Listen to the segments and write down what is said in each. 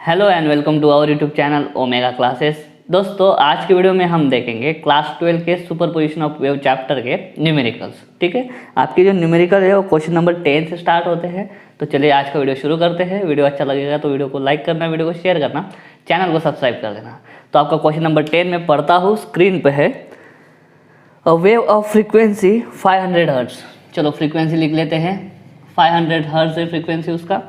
Hello and welcome to our YouTube channel Omega Classes. दोस्तों आज की वीडियो में हम देखेंगे क्लास 12 के सुपरपोजिशन ऑफ वेव चैप्टर के न्यूमेरिकल्स। ठीक है, आपकी जो न्यूमेरिकल है वो क्वेश्चन नंबर 10 से स्टार्ट होते हैं। तो चलिए आज का वीडियो शुरू करते हैं। वीडियो अच्छा लगेगा तो वीडियो को लाइक करना, वीडियो को शेयर करना, चैनल को सब्सक्राइब कर देना। तो आपका क्वेश्चन नंबर 10 में पढ़ता हूँ, स्क्रीन पर है a wave of frequency 500 hertz. चलो फ्रीक्वेंसी लिख लेते हैं, 500 हर्ट्ज है फ्रीक्वेंसी उसका।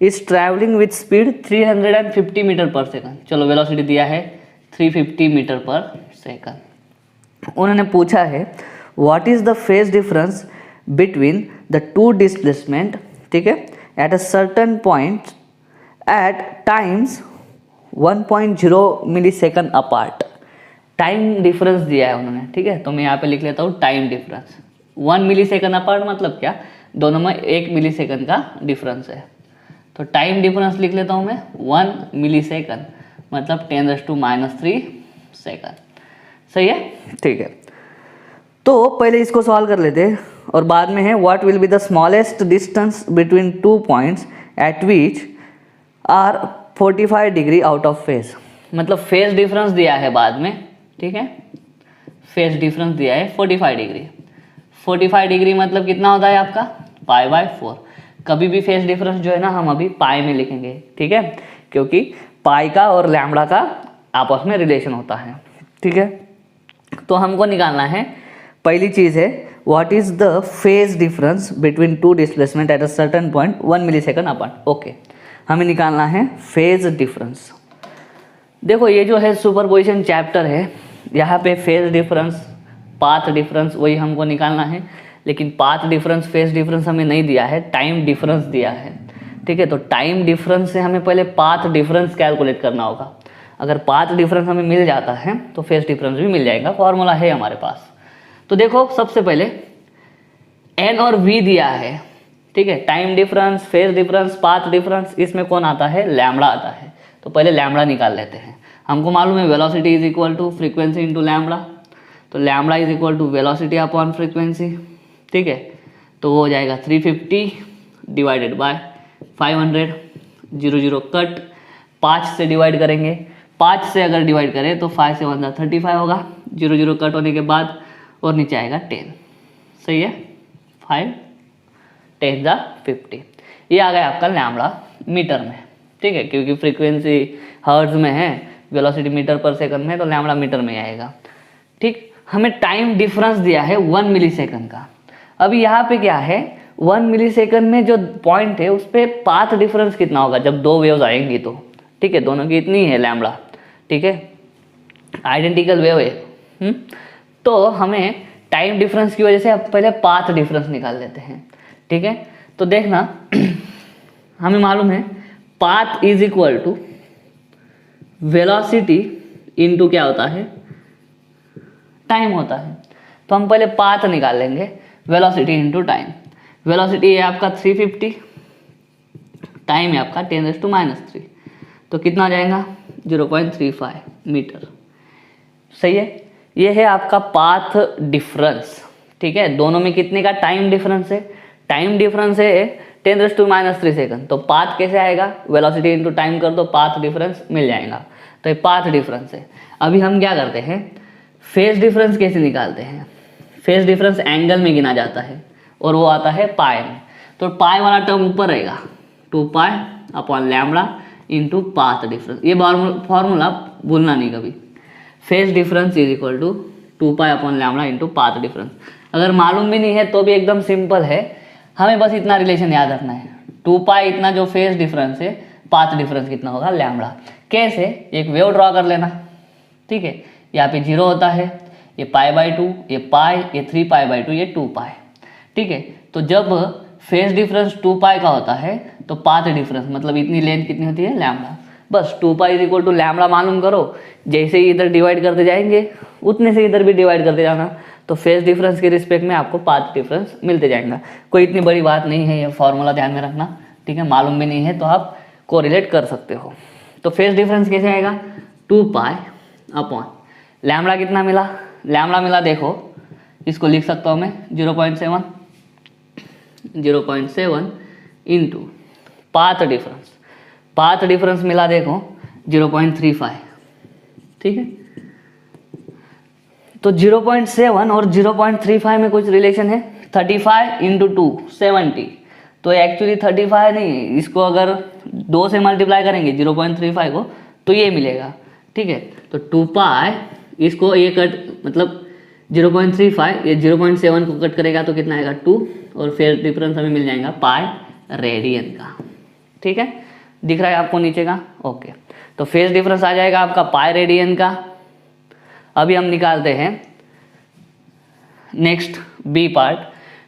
Is travelling with speed 350 metre per second. चलो वेलोसिटी दिया है 350 मीटर पर सेकंड। उन्होंने पूछा है what is the phase difference between the two displacement, ठीक है, at a certain point at times 1.0 millisecond apart. Time difference दिया है उन्होंने, ठीक है। तो मैं यहाँ पे लिख लेता हूँ time difference 1 millisecond apart, मतलब क्या, दोनों में 1 मिली सेकंड का डिफरेंस है। तो टाइम डिफरेंस लिख लेता हूँ मैं 1 मिली सेकंड, मतलब 10⁻³ सेकंड। सही है, ठीक है। तो पहले इसको सॉल्व कर लेते हैं और बाद में है what will be the smallest distance between two points at which are 45 degree out of phase. मतलब फेज डिफरेंस दिया है बाद में, ठीक है। फेज डिफरेंस दिया है 45 डिग्री। 45 डिग्री मतलब कितना होता है आपका π/4। कभी भी फेज डिफरेंस जो है ना हम अभी पाई में लिखेंगे, ठीक है, क्योंकि पाई का और लैम्बडा का आपस में रिलेशन होता है, ठीक है। तो हमको निकालना है, पहली चीज़ है what is the phase difference between two displacement at a certain point 1 millisecond apart. Okay, हमें निकालना है फेज डिफरेंस। देखो ये जो है सुपरपोजिशन चैप्टर है, यहाँ पे फेज डिफरेंस, पाथ डिफरेंस वही हमको निकालना है, लेकिन पाथ डिफरेंस, फेज डिफरेंस हमें नहीं दिया है, टाइम डिफरेंस दिया है, ठीक है। तो टाइम डिफरेंस से हमें पहले पाथ डिफरेंस कैलकुलेट करना होगा। अगर पाथ डिफरेंस हमें मिल जाता है तो फेज डिफरेंस भी मिल जाएगा, फॉर्मूला है हमारे पास। तो देखो सबसे पहले एन और वी दिया है, ठीक है। Time difference, phase difference, path difference, इसमें कौन आता है, लैम्बडा आता है। तो पहले लैम्बडा निकाल लेते हैं। हमको मालूम है velocity is equal to frequency into lambda. तो lambda is equal to velocity upon frequency, ठीक है। तो वो हो जाएगा 350 डिवाइडेड बाय 500, 0 कट, 5 से डिवाइड करेंगे। 5 से अगर डिवाइड करें तो 5 से 1 35 होगा, 0 कट होने के बाद, और नीचे आएगा 10। सही है, 5 10 50। ये आ गया आपका लैम्बडा मीटर में, ठीक है, क्योंकि फ्रीक्वेंसी हर्ट्ज में है, वेलोसिटी मीटर पर सेकंड में, तो लैम्बडा मीटर में आएगा, ठीक। हमें टाइम डिफरेंस दिया है 1 मिली सेकंड का। अभी यहाँ पे क्या है, 1 मिली सेकंड में जो पॉइंट है उस पर पाथ डिफरेंस कितना होगा जब दो वेव्स आएंगी तो, ठीक है, दोनों की इतनी है लैम्बडा, ठीक है, आइडेंटिकल वेव है। तो हमें टाइम डिफरेंस की वजह से अब पहले पाथ डिफरेंस निकाल लेते हैं, ठीक है। तो देखना हमें मालूम है path is equal to velocity into क्या होता है, टाइम होता है। तो हम पहले पाथ निकाल लेंगे, वेलोसिटी इनटू टाइम। वेलोसिटी है आपका 350, टाइम है आपका 10⁻³ तो कितना आ जाएगा 0.35 मीटर। सही है, ये है आपका पाथ डिफरेंस, ठीक है। दोनों में कितने का टाइम डिफरेंस है, टाइम डिफरेंस है 10⁻³ सेकंड। तो पाथ कैसे आएगा, वेलोसिटी इनटू टाइम कर दो, पाथ डिफरेंस मिल जाएगा। तो ये पाथ डिफरेंस है। अभी हम क्या करते हैं, फेज डिफरेंस कैसे निकालते हैं। फेज डिफरेंस एंगल में गिना जाता है और वो आता है पाई में। तो पाई वाला टर्म ऊपर रहेगा, 2π upon lambda into path difference. ये फॉर्मूला भूलना नहीं कभी। Phase difference is equal to 2π upon lambda into path difference. अगर मालूम भी नहीं है तो भी एकदम सिंपल है, हमें बस इतना रिलेशन याद रखना है, 2π इतना जो फेज डिफरेंस है, पाथ डिफरेंस कितना होगा लैम्बडा। कैसे, एक वेव ड्रॉ कर लेना, ठीक है। यहाँ पे 0 होता है, ये π/2, ये पाई, ये 3π/2, ये 2π, ठीक है। तो जब फेज डिफरेंस 2π का होता है तो पाथ डिफरेंस मतलब इतनी लेंथ कितनी होती है लैम्बडा। बस 2π इज इक्वल टू लैम्बडा मालूम करो, जैसे ही इधर डिवाइड करते जाएंगे उतने से इधर भी डिवाइड करते जाना, तो फेज डिफरेंस के रिस्पेक्ट में आपको पाथ डिफरेंस मिलते जाएगा। कोई इतनी बड़ी बात नहीं है, ये फॉर्मूला ध्यान में रखना, ठीक है। मालूम भी नहीं है तो आप कोरिलेट कर सकते हो। तो फेज डिफरेंस कैसे आएगा, 2π अपॉन लैम्बडा कितना मिला, लैम्बडा मिला देखो, इसको लिख सकता हूँ मैं 0.7 into path difference. Path difference मिला देखो 0.35, ठीक है। तो 0.7 और 0.35 में कुछ रिलेशन है। 35 इंटू 2 70, तो एक्चुअली 35 नहीं, इसको अगर 2 से मल्टीप्लाई करेंगे 0.35 को तो ये मिलेगा, ठीक है। तो 2 पाई, इसको ये कट मतलब 0.35, ये 0.7 को कट करेगा तो कितना आएगा 2, और फेज डिफरेंस हमें मिल जाएगा पाई रेडियन का, ठीक है। दिख रहा है आपको नीचे का, ओके। तो फेज डिफरेंस आ जाएगा आपका पाई रेडियन का। अभी हम निकालते हैं next B part.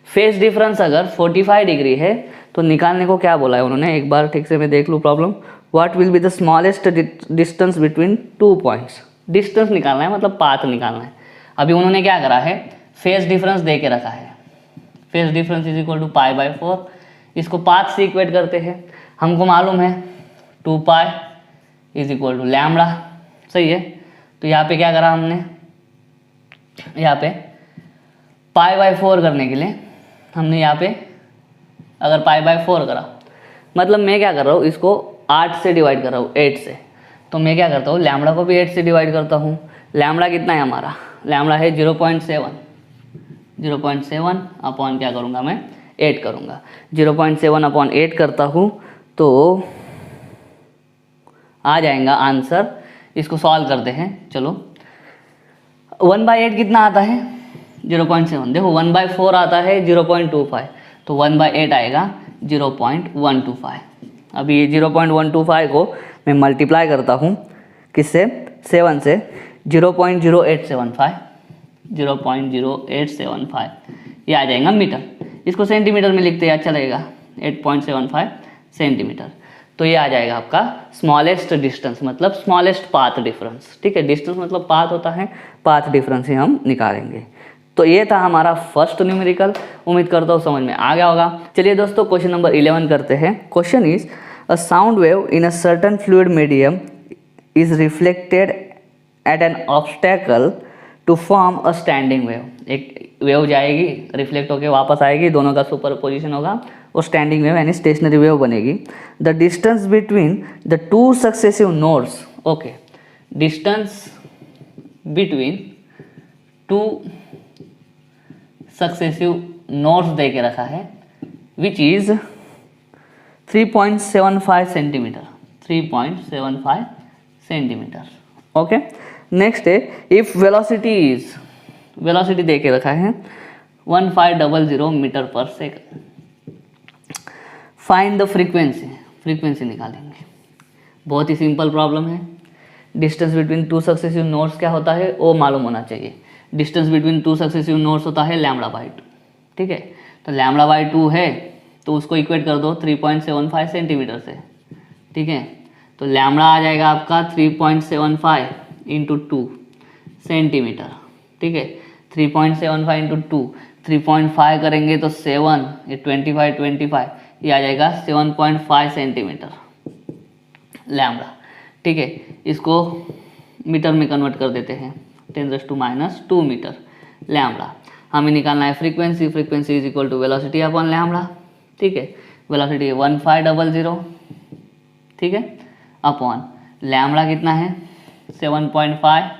Phase difference अगर 45 डिग्री है तो निकालने को क्या बोला है उन्होंने, एक बार ठीक से मैं देख लूँ problem. What will be the smallest distance between 2 points. Distance निकालना है, मतलब पाथ निकालना है। अभी उन्होंने क्या करा है, फेज डिफरेंस दे के रखा है। Phase difference is equal to π/4, इसको पाथ से इक्वेट करते हैं। हमको मालूम है 2 pi is equal to lambda, सही है। तो यहाँ पे क्या करा हमने, यहाँ पे π/4 करने के लिए हमने यहाँ पे अगर π/4 करा, मतलब मैं क्या कर रहा हूँ, इसको 8 से डिवाइड कर रहा हूँ, 8 से। तो मैं क्या करता हूँ, लैम्बडा को भी 8 से डिवाइड करता हूँ। लैम्बडा कितना है हमारा, लैम्बडा है 0.7 अपॉन क्या करूँगा मैं 8 करूँगा। 0.7 अपॉन 8 करता हूँ तो आ जाएगा आंसर। इसको सॉल्व करते हैं, चलो। 1/8 कितना आता है 0.7, देखो 1/4 आता है 0.25, तो 1/8 आएगा 0.125। अभी ये 0.125 को मैं मल्टीप्लाई करता हूँ किससे, 7 से, 0.0875 ये आ जाएगा मीटर। इसको सेंटीमीटर में लिखते हैं, अच्छा लगेगा, 8.75 सेंटीमीटर। तो ये आ जाएगा आपका स्मॉलेस्ट डिस्टेंस, मतलब स्मॉलेस्ट पाथ डिफरेंस, ठीक है। डिस्टेंस मतलब पाथ होता है, पाथ डिफरेंस ही हम निकालेंगे। तो ये था हमारा फर्स्ट न्यूमेरिकल। उम्मीद करता हूँ समझ में आ गया होगा। चलिए दोस्तों क्वेश्चन नंबर 11 करते हैं। Question is a sound wave in a certain fluid medium is reflected at an obstacle to form a standing wave. एक वेव जाएगी, रिफ्लेक्ट होकर वापस आएगी, दोनों का सुपरपोजिशन होगा और स्टैंडिंग वेव यानी स्टेशनरी वेव बनेगी। The distance between the 2 successive nodes, okay, distance between 2 successive nodes दे के रखा है, which is 3.75 centimetre, 3.75 centimetre, okay. Next है इफ वेलोसिटी इज, वेलोसिटी दे के रखा है 1500 metre per second. Find the frequency, frequency निकालेंगे। बहुत ही सिंपल प्रॉब्लम है। डिस्टेंस बिटवीन 2 सक्सेसिव नोड्स क्या होता है वो मालूम होना चाहिए। डिस्टेंस बिटवीन 2 सक्सेसिव नोड्स होता है λ/2, ठीक है। तो λ/2 है तो उसको इक्वेट कर दो 3.75 सेंटीमीटर से, ठीक है। तो लैम्बडा आ जाएगा आपका 3.75 इंटू 2 सेंटीमीटर, ठीक है। 3.75 इंटू 2, 3.5 करेंगे तो 7, ये 25 ये आ जाएगा 7.5 सेंटीमीटर लैम्बडा, ठीक है। इसको मीटर में कन्वर्ट कर देते हैं, 10⁻² मीटर लैम्बडा। हमें निकालना है frequency. Frequency is equal to velocity upon lambda, ठीक है। वेलोसिटी 1500, ठीक है, अपॉन लैम्बडा कितना है 7.5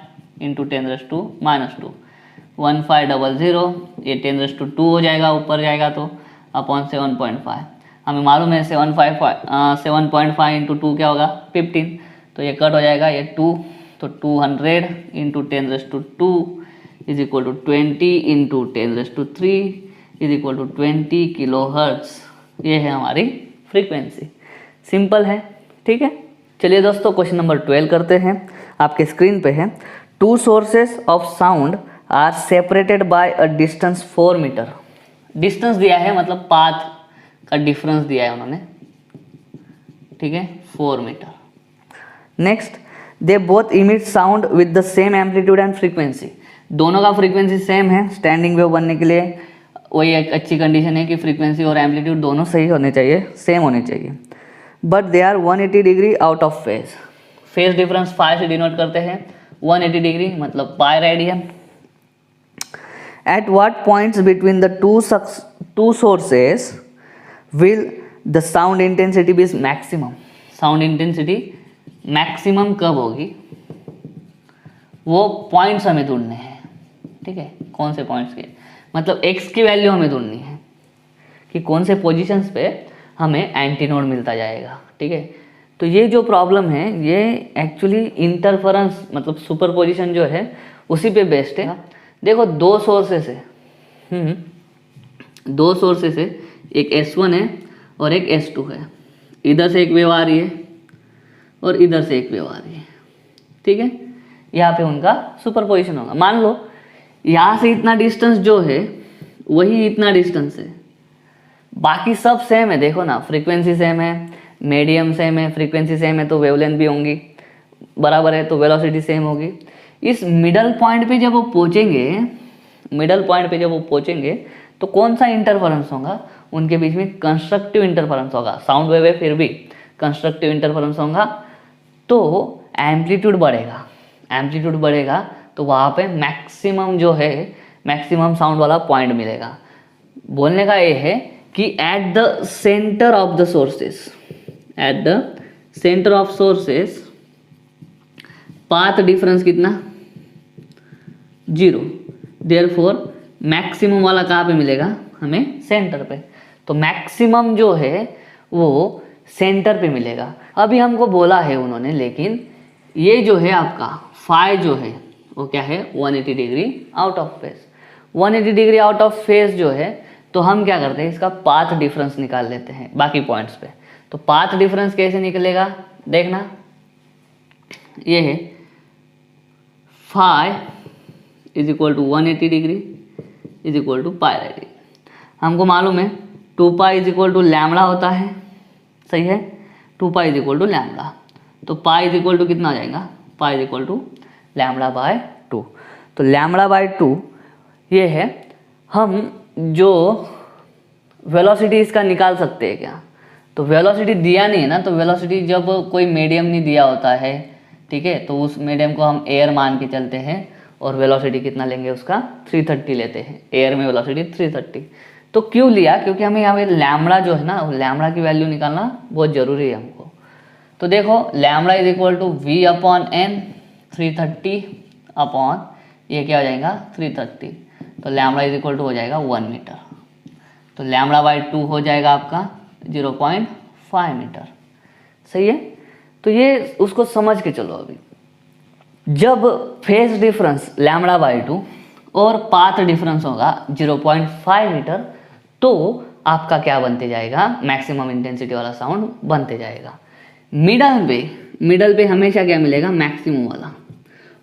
इंटू 10⁻²। 1500 ये 10⁻² हो जाएगा, ऊपर जाएगा तो अपॉन 7.5। हमें मालूम है 7.5 इंटू 2 क्या होगा 15, तो ये कट हो जाएगा, ये 2, तो 200 into 10⁻² is equal to 20 into 10⁻³ is equal to 20 kilohertz. ये है हमारी फ्रीक्वेंसी। सिंपल है, ठीक है। चलिए दोस्तों क्वेश्चन नंबर 12 करते हैं। आपके स्क्रीन पे है 2 sources of sound are separated by a distance 4 metre. Distance दिया है मतलब पाथ का डिफरेंस दिया है उन्होंने, ठीक है, 4 metre. Next, they both emit sound with the same amplitude and frequency. दोनों का फ्रीक्वेंसी सेम है। स्टैंडिंग वेव बनने के लिए वही एक अच्छी कंडीशन है कि फ्रीक्वेंसी और एम्पलीट्यूड दोनों सही होने चाहिए, सेम होने चाहिए। But they are 180 degree out of phase. Phase difference 5 से डिनोट करते हैं, 180 डिग्री मतलब pi radian. At what points between the two sources will the sound intensity be maximum? Sound intensity maximum कब होगी, वो पॉइंट्स हमें ढूंढने हैं, ठीक है। कौन से पॉइंट्स के, मतलब एक्स की वैल्यू हमें ढूंढनी है कि कौन से पोजीशंस पे हमें एंटीनोड मिलता जाएगा, ठीक है। तो ये जो प्रॉब्लम है ये एक्चुअली इंटरफेरेंस मतलब सुपरपोजिशन जो है उसी पे बेस्ड है। देखो दो सोर्सेस है, दो सोर्सेस है, एक S1 है और एक S2 है। इधर से एक वेव आ रही है और इधर से एक वेव आ रही है, ठीक है। यहाँ पे उनका सुपरपोजिशन होगा। मान लो यहाँ से इतना डिस्टेंस जो है वही इतना डिस्टेंस है, बाकी सब सेम है। देखो ना, फ्रीक्वेंसी सेम है, मीडियम सेम है, फ्रीक्वेंसी सेम है तो वेवलेंथ भी होंगी बराबर है, तो वेलोसिटी सेम होगी। इस मिडल पॉइंट पे जब वो पहुँचेंगे, मिडल पॉइंट पे जब वो पहुँचेंगे तो कौन सा इंटरफेरेंस होगा, उनके बीच में कंस्ट्रक्टिव इंटरफेरेंस होगा। साउंड वेव है फिर भी कंस्ट्रक्टिव इंटरफेरेंस होगा, तो एम्पलीट्यूड बढ़ेगा, एम्पलीट्यूड बढ़ेगा तो वहाँ पे मैक्सिमम जो है, मैक्सिमम साउंड वाला पॉइंट मिलेगा। बोलने का ये है कि at the centre of the sources, at the centre of sources path difference कितना, 0। देयरफॉर मैक्सिमम वाला कहाँ पे मिलेगा हमें, सेंटर पे। तो मैक्सिमम जो है वो सेंटर पे मिलेगा। अभी हमको बोला है उन्होंने, लेकिन ये जो है आपका फाई जो है वो क्या है, 180 degree out of face. 180 degree out of face जो है, तो हम क्या करते हैं, इसका पाथ डिफरेंस निकाल लेते हैं बाकी पॉइंट्स पे। तो पाथ डिफरेंस कैसे निकलेगा, देखना, ये है phi is equal to 180 degree is equal to pi by D. हमको मालूम है 2 pi is equal to lambda होता है, सही है। 2 pi is equal to lambda, तो पाई इज इक्वल टू कितना आ जाएगा, pi is equal to lambda by 2। तो लैम्बडा बाय 2 ये है। हम जो वेलोसिटी इसका निकाल सकते हैं क्या, तो वेलोसिटी दिया नहीं है ना, तो वेलोसिटी जब कोई मीडियम नहीं दिया होता है, ठीक है, तो उस मीडियम को हम एयर मान के चलते हैं और वेलोसिटी कितना लेंगे उसका 330 लेते हैं। एयर में वेलोसिटी 330। तो क्यों लिया, क्योंकि हमें यहाँ पे लैम्बडा जो है ना, लैम्बडा की वैल्यू निकालना बहुत ज़रूरी है हमको। तो देखो lambda is equal to V upon N, 330 upon ये क्या हो जाएगा 330, तो लैम्बडा इज इक्वल टू हो जाएगा 1 मीटर। तो लैम्बडा बाई 2 हो जाएगा आपका 0.5 मीटर, सही है। तो ये उसको समझ के चलो। अभी जब फेज डिफरेंस लैम्बडा बाई 2 और पाथ डिफरेंस होगा 0.5 मीटर, तो आपका क्या बनते जाएगा, मैक्सिमम इंटेंसिटी वाला साउंड बनते जाएगा। मिडल पे हमेशा क्या मिलेगा, मैक्सिमम वाला।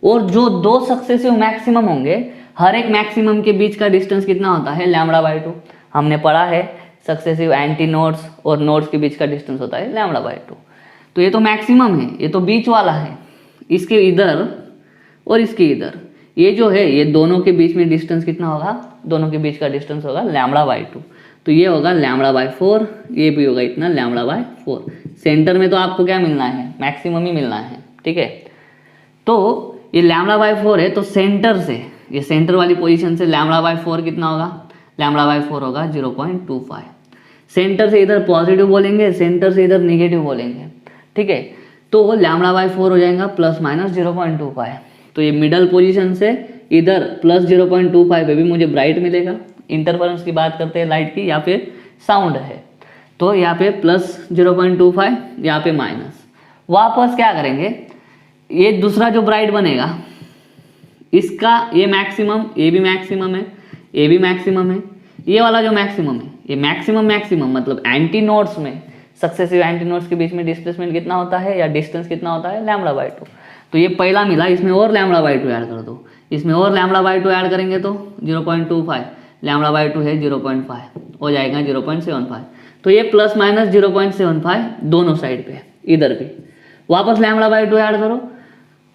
और जो दो सक्सेसिव मैक्सिमम होंगे, हर एक मैक्सिमम के बीच का डिस्टेंस कितना होता है, लैम्बडा बाई 2। हमने पढ़ा है सक्सेसिव एंटी नोड्स और नोड्स के बीच का डिस्टेंस होता है लैम्बडा बाई 2। तो ये तो मैक्सिमम है, ये तो बीच वाला है, इसके इधर और इसके इधर, ये जो है ये दोनों के बीच में डिस्टेंस कितना होगा, दोनों के बीच का डिस्टेंस होगा लैम्बडा बाई 2। तो ये होगा लैम्बडा बाई 4, ये भी होगा इतना लैम्बडा बाई 4। सेंटर में तो आपको क्या मिलना है, मैक्सिमम ही मिलना है, ठीक है। तो ये लैम्बडा बाई 4 है, तो सेंटर से, ये सेंटर वाली पोजीशन से लैम्बडा बाई 4 कितना होगा, लैम्बडा बाई 4 होगा 0.25। सेंटर से इधर पॉजिटिव बोलेंगे, सेंटर से इधर निगेटिव बोलेंगे, ठीक है। तो लैम्बडा बाई 4 हो जाएगा प्लस माइनस 0.25। तो ये मिडल पोजीशन से इधर प्लस 0.25 पे भी मुझे ब्राइट मिलेगा। इंटरफेरेंस की बात करते हैं लाइट की, यहाँ पे साउंड है, तो यहाँ पे प्लस 0.25, यहाँ पे माइनस। वापस क्या करेंगे, ये दूसरा जो ब्राइट बनेगा इसका ये मैक्सिमम, ये भी मैक्सिमम है, ये भी मैक्सिमम है, ये वाला जो मैक्सिमम है, ये मैक्सिमम मतलब एंटी नोड्स में, सक्सेसिव एंटी नोड्स के बीच में डिस्प्लेसमेंट कितना होता है या डिस्टेंस कितना होता है, लैम्बडा बाई 2। तो ये पहला मिला, इसमें और लैम्बडा बाई 2 ऐड कर दो, इसमें और लैम्बडा बाई 2 ऐड करेंगे तो 0.25, लैम्बडा बाई 2 है 0.5, हो जाएगा 0.75। तो ये प्लस माइनस 0.75 दोनों साइड पे, इधर भी। वापस लैम्बडा बाई 2 ऐड करो,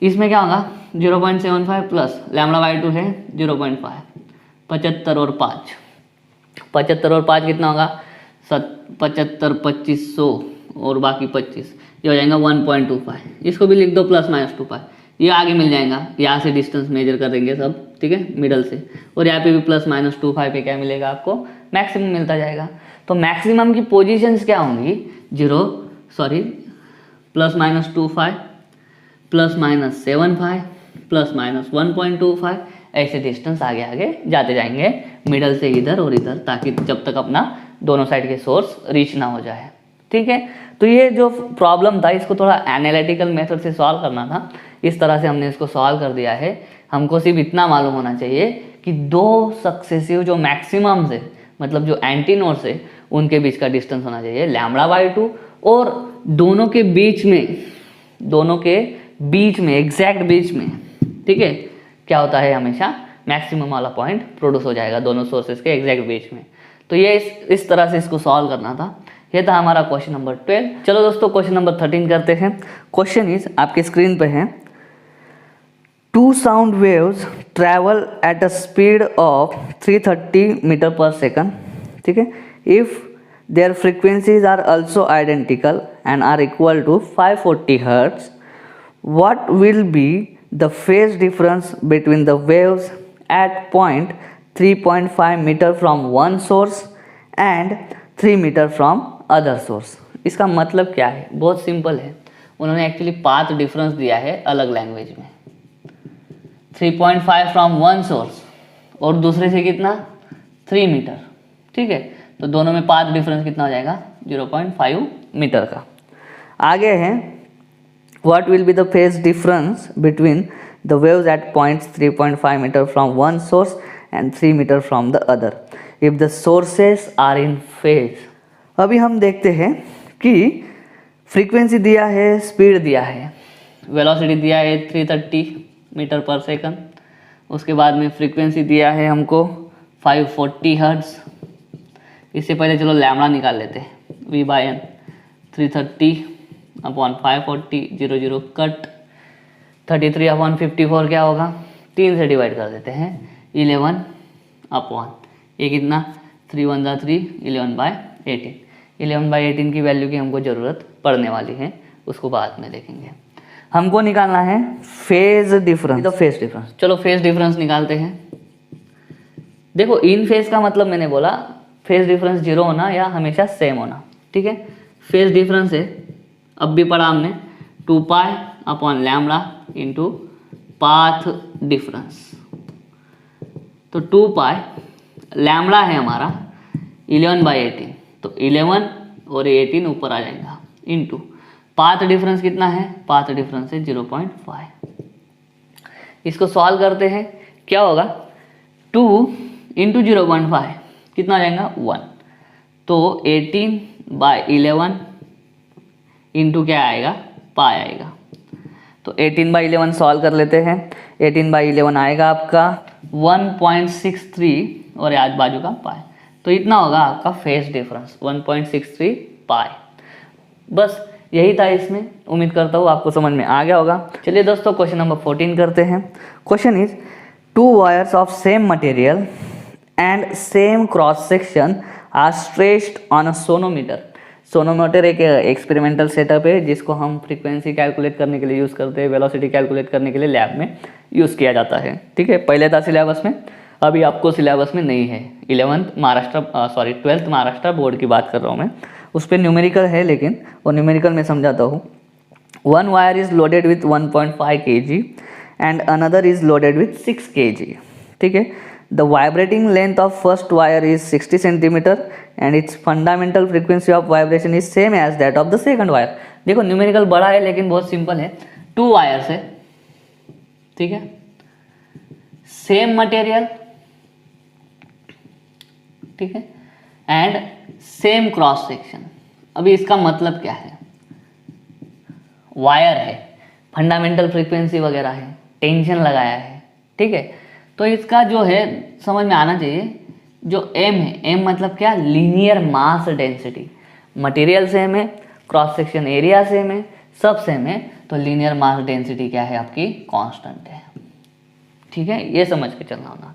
इसमें क्या होगा 0.75 प्लस लैम्बडा बाई 2 है 0.5, 75 और 5, 75 और 5 कितना होगा 75, 2500 और बाकी 25, ये हो जाएगा 1.25। इसको भी लिख दो प्लस माइनस 2 ये आगे मिल जाएगा, यहाँ से डिस्टेंस मेजर कर देंगे सब, ठीक है, मिडल से। और यहाँ पे भी प्लस माइनस 2 पे क्या मिलेगा आपको, मैक्सिमम मिलता जाएगा। तो मैक्सिमम की पोजीशंस क्या होंगी, ±25 ±75 ±1.25, ऐसे डिस्टेंस आगे आगे जाते जाएंगे मिडल से इधर और इधर, ताकि जब तक अपना दोनों साइड के सोर्स रीच ना हो जाए। ठीक है, तो ये जो प्रॉब्लम था इसको थोड़ा एनालिटिकल मेथड से सॉल्व करना था, इस तरह से हमने इसको सॉल्व कर दिया है। हमको सिर्फ इतना मालूम होना चाहिए कि दो सक्सेसिव जो मैक्सिमम्स है, मतलब जो एंटी नोड्स है, उनके बीच का डिस्टेंस होना चाहिए λ/2, और दोनों के बीच में एग्जैक्ट बीच में, ठीक है, क्या होता है, हमेशा मैक्सिमम वाला पॉइंट प्रोड्यूस हो जाएगा दोनों सोर्सेज के एग्जैक्ट बीच में। तो ये इस तरह से इसको सॉल्व करना था। ये था हमारा क्वेश्चन नंबर 12। चलो दोस्तों क्वेश्चन नंबर 13 करते हैं। क्वेश्चन इज, आपके स्क्रीन पे है, 2 sound waves travel at a speed of 330 metre per second, ठीक है, if there frequencies are also identical and are equal to 540 hertz, what will be the phase difference between the waves at point 3.5 meter from one source and 3 meter from other source? इसका मतलब क्या है? बहुत simple है, उन्होंने actually path difference दिया है अलग लैंग्वेज में, 3.5 फ्रॉम वन सोर्स और दूसरे से कितना, 3 मीटर, ठीक है, तो दोनों में पाथ डिफरेंस कितना हो जाएगा, 0.5 मीटर का। आगे है, what will be the phase difference between the waves at points 3.5 meter from one source and 3 meter from the other if the sources are in phase? अभी हम देखते हैं कि फ्रीक्वेंसी दिया है, स्पीड दिया है, वेलोसिटी दिया है 330 मीटर पर सेकंड, उसके बाद में फ्रीक्वेंसी दिया है हमको 540 हर्ट्ज। इससे पहले चलो लैम्बडा निकाल लेते हैं, V/N 330 अपॉन 540, 0 0 कट, 33 अपॉन 54 क्या होगा, 3 से डिवाइड कर देते हैं, 11 अपॉन ये कितना, 3 1 3, 11/18। 11/18 की वैल्यू की हमको ज़रूरत पड़ने वाली है, उसको बाद में देखेंगे। हमको निकालना है फेज डिफरेंस, तो फेज डिफरेंस, चलो फेज डिफरेंस निकालते हैं। देखो इन फेज का मतलब मैंने बोला फेज डिफरेंस 0 होना या हमेशा सेम होना, ठीक है। फेज डिफरेंस है, अब भी पढ़ा हमने, 2 pi upon lambda into path difference. तो 2 पाई लैम्बडा है हमारा 11/18, तो 11 और 18 ऊपर आ जाएगा, इंटू पाथ डिफरेंस कितना है, पाथ डिफरेंस है 0.5। इसको सॉल्व करते हैं, क्या होगा, 2 इंटू 0.5 कितना आ जाएगा, 1, तो 18/11 इंटू क्या आएगा, पाई आएगा। तो 18/11 सॉल्व कर लेते हैं, 18/11 आएगा आपका 1.63 और आज बाजू का पाई, तो इतना होगा आपका फेज डिफरेंस 1.63 पाई। बस यही था इसमें, उम्मीद करता हूँ आपको समझ में आ गया होगा। चलिए दोस्तों क्वेश्चन नंबर 14 करते हैं। Question is, 2 wires of same material and same cross section are stretched on a sonometer. Sonometer एक एक्सपेरिमेंटल सेटअप है जिसको हम फ्रीक्वेंसी कैलकुलेट करने के लिए यूज़ करते हैं, वेलोसिटी कैलकुलेट करने के लिए लैब में यूज़ किया जाता है, ठीक है। पहले था सिलेबस में, अभी आपको सिलेबस में नहीं है। 12th महाराष्ट्र बोर्ड की बात कर रहा हूँ मैं, उस पर न्यूमेरिकल है, लेकिन वो न्यूमेरिकल में समझाता हूँ। 1 wire is loaded with 1.5 kg and another is loaded with 6 kg, ठीक है। The vibrating length of first wire is 60 centimetre and its fundamental frequency of vibration is same as that of the second wire. देखो numerical बड़ा है लेकिन बहुत simple है। 2 wires है, ठीक है, सेम मटेरियल, ठीक है, एंड सेम क्रॉस सेक्शन। अभी इसका मतलब क्या है, वायर है, फंडामेंटल फ्रीक्वेंसी वगैरह है, टेंशन लगाया है, ठीक है, तो इसका जो है समझ में आना चाहिए। जो एम है, एम मतलब क्या, linear mass density, material same है, क्रॉस सेक्शन एरिया सेम है, सब सेम है, तो लीनियर मास डेंसिटी क्या है आपकी, कांस्टेंट है, ठीक है, ये समझ के चलना होगा।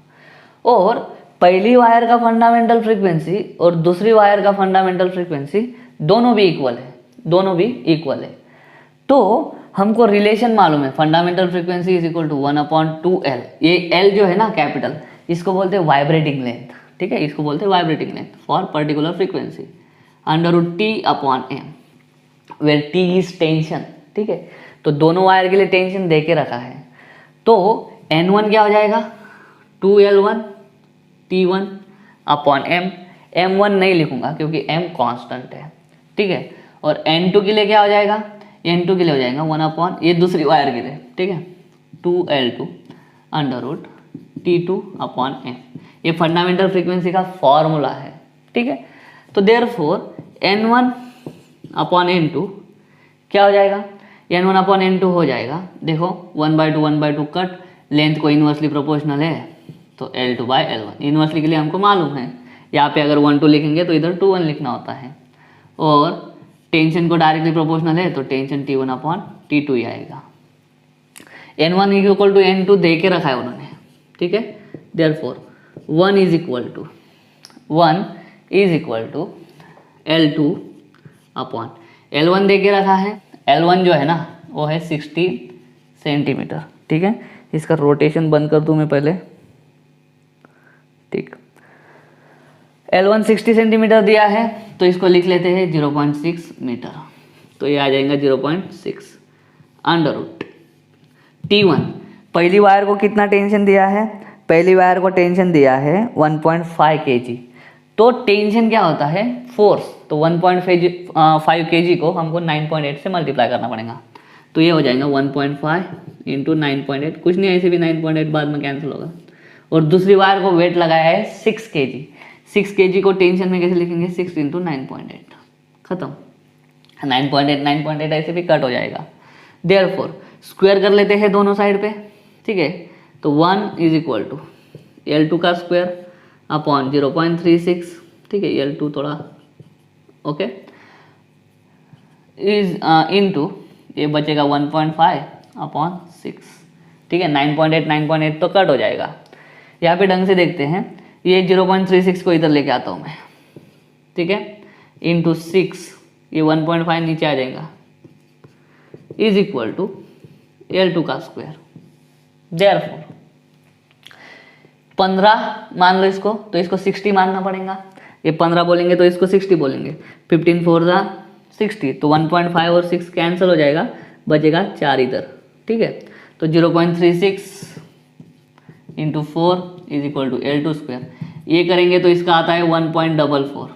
और पहली वायर का फंडामेंटल फ्रीक्वेंसी और दूसरी वायर का फंडामेंटल फ्रीक्वेंसी दोनों भी इक्वल है, तो हमको रिलेशन मालूम है, fundamental frequency is equal to 1/2L। ये L जो है ना कैपिटल, इसको बोलते हैं वाइब्रेटिंग लेंथ, ठीक है, इसको बोलते हैं vibrating length for particular frequency, √T/M, where T is tension, ठीक है। तो दोनों वायर के लिए टेंशन दे के रखा है, तो N1 क्या हो जाएगा 2L1 T1 upon M। M1 नहीं लिखूंगा क्योंकि M कांस्टेंट है, ठीक है। और N2 के लिए क्या हो जाएगा, N2 के लिए हो जाएगा 1 अपॉन, ये दूसरी वायर के लिए, ठीक है, 2L2 under root T2 upon M। ये फंडामेंटल फ्रीक्वेंसी का फॉर्मूला है, ठीक है। तो देयरफॉर N1 अपॉन N2 क्या हो जाएगा, N1 अपॉन N2 हो जाएगा, देखो 1/2 कट, लेंथ को इन्वर्सली प्रोपोर्शनल है तो L2/L1 इन्वर्सली के लिए हमको मालूम है। यहाँ पे अगर 1 2 लिखेंगे तो इधर 2 1 लिखना होता है, और टेंशन को डायरेक्टली प्रोपोर्शनल है तो टेंशन T1 अपॉन T2 ही आएगा। N1 इक्वल टू N2 दे के रखा है उन्होंने, ठीक है। Therefore 1 is equal to L2 upon L1 दे के रखा है, L1 जो है ना वो है 60 सेंटीमीटर, ठीक है। इसका रोटेशन बंद कर दूं मैं पहले, ठीक। L1 60 सेंटीमीटर दिया है तो इसको लिख लेते हैं 0.6 मीटर, तो ये आ जाएगा 0.6 अंडर रूट T1। पहली वायर को कितना टेंशन दिया है, पहली वायर को टेंशन दिया है 1.5 kg, तो टेंशन क्या होता है फोर्स, तो 1.5 kg को हमको 9.8 से मल्टीप्लाई करना पड़ेगा, तो ये हो जाएगा 1.5 इंटू 9.8, कुछ नहीं ऐसे भी 9.8 बाद में कैंसिल होगा। और दूसरी वायर को वेट लगाया है 6 kg, 6 kg को टेंशन में कैसे लिखेंगे, 6 इंटू 9.8, खत्म। 9.8 ऐसे भी कट हो जाएगा। देयरफॉर स्क्वायर कर लेते हैं दोनों साइड पे, ठीक है। तो 1 इज इक्वल टू L2 का स्क्वायर अपॉन 0.36, ठीक है, L2 थोड़ा ओके, इज इनटू ये बचेगा 1.5 अपॉन 6, ठीक है। 9.8 तो कट हो जाएगा। यहाँ पे ढंग से देखते हैं, ये 0.36 को इधर लेके आता हूँ मैं, ठीक है, इंटू 6, ये 1.5 नीचे आ जाएगा, इज इक्वल टू L2 का स्क्वायर। देयरफॉर 15 मान लो इसको, तो इसको 60 मानना पड़ेगा, ये 15 बोलेंगे तो इसको 60 बोलेंगे, 15 4 जा 60, तो 1.5 और 6 कैंसिल हो जाएगा, बचेगा 4 इधर, ठीक है। तो 0.36 into 4 is equal to L2 square, ये करेंगे तो इसका आता है 1.44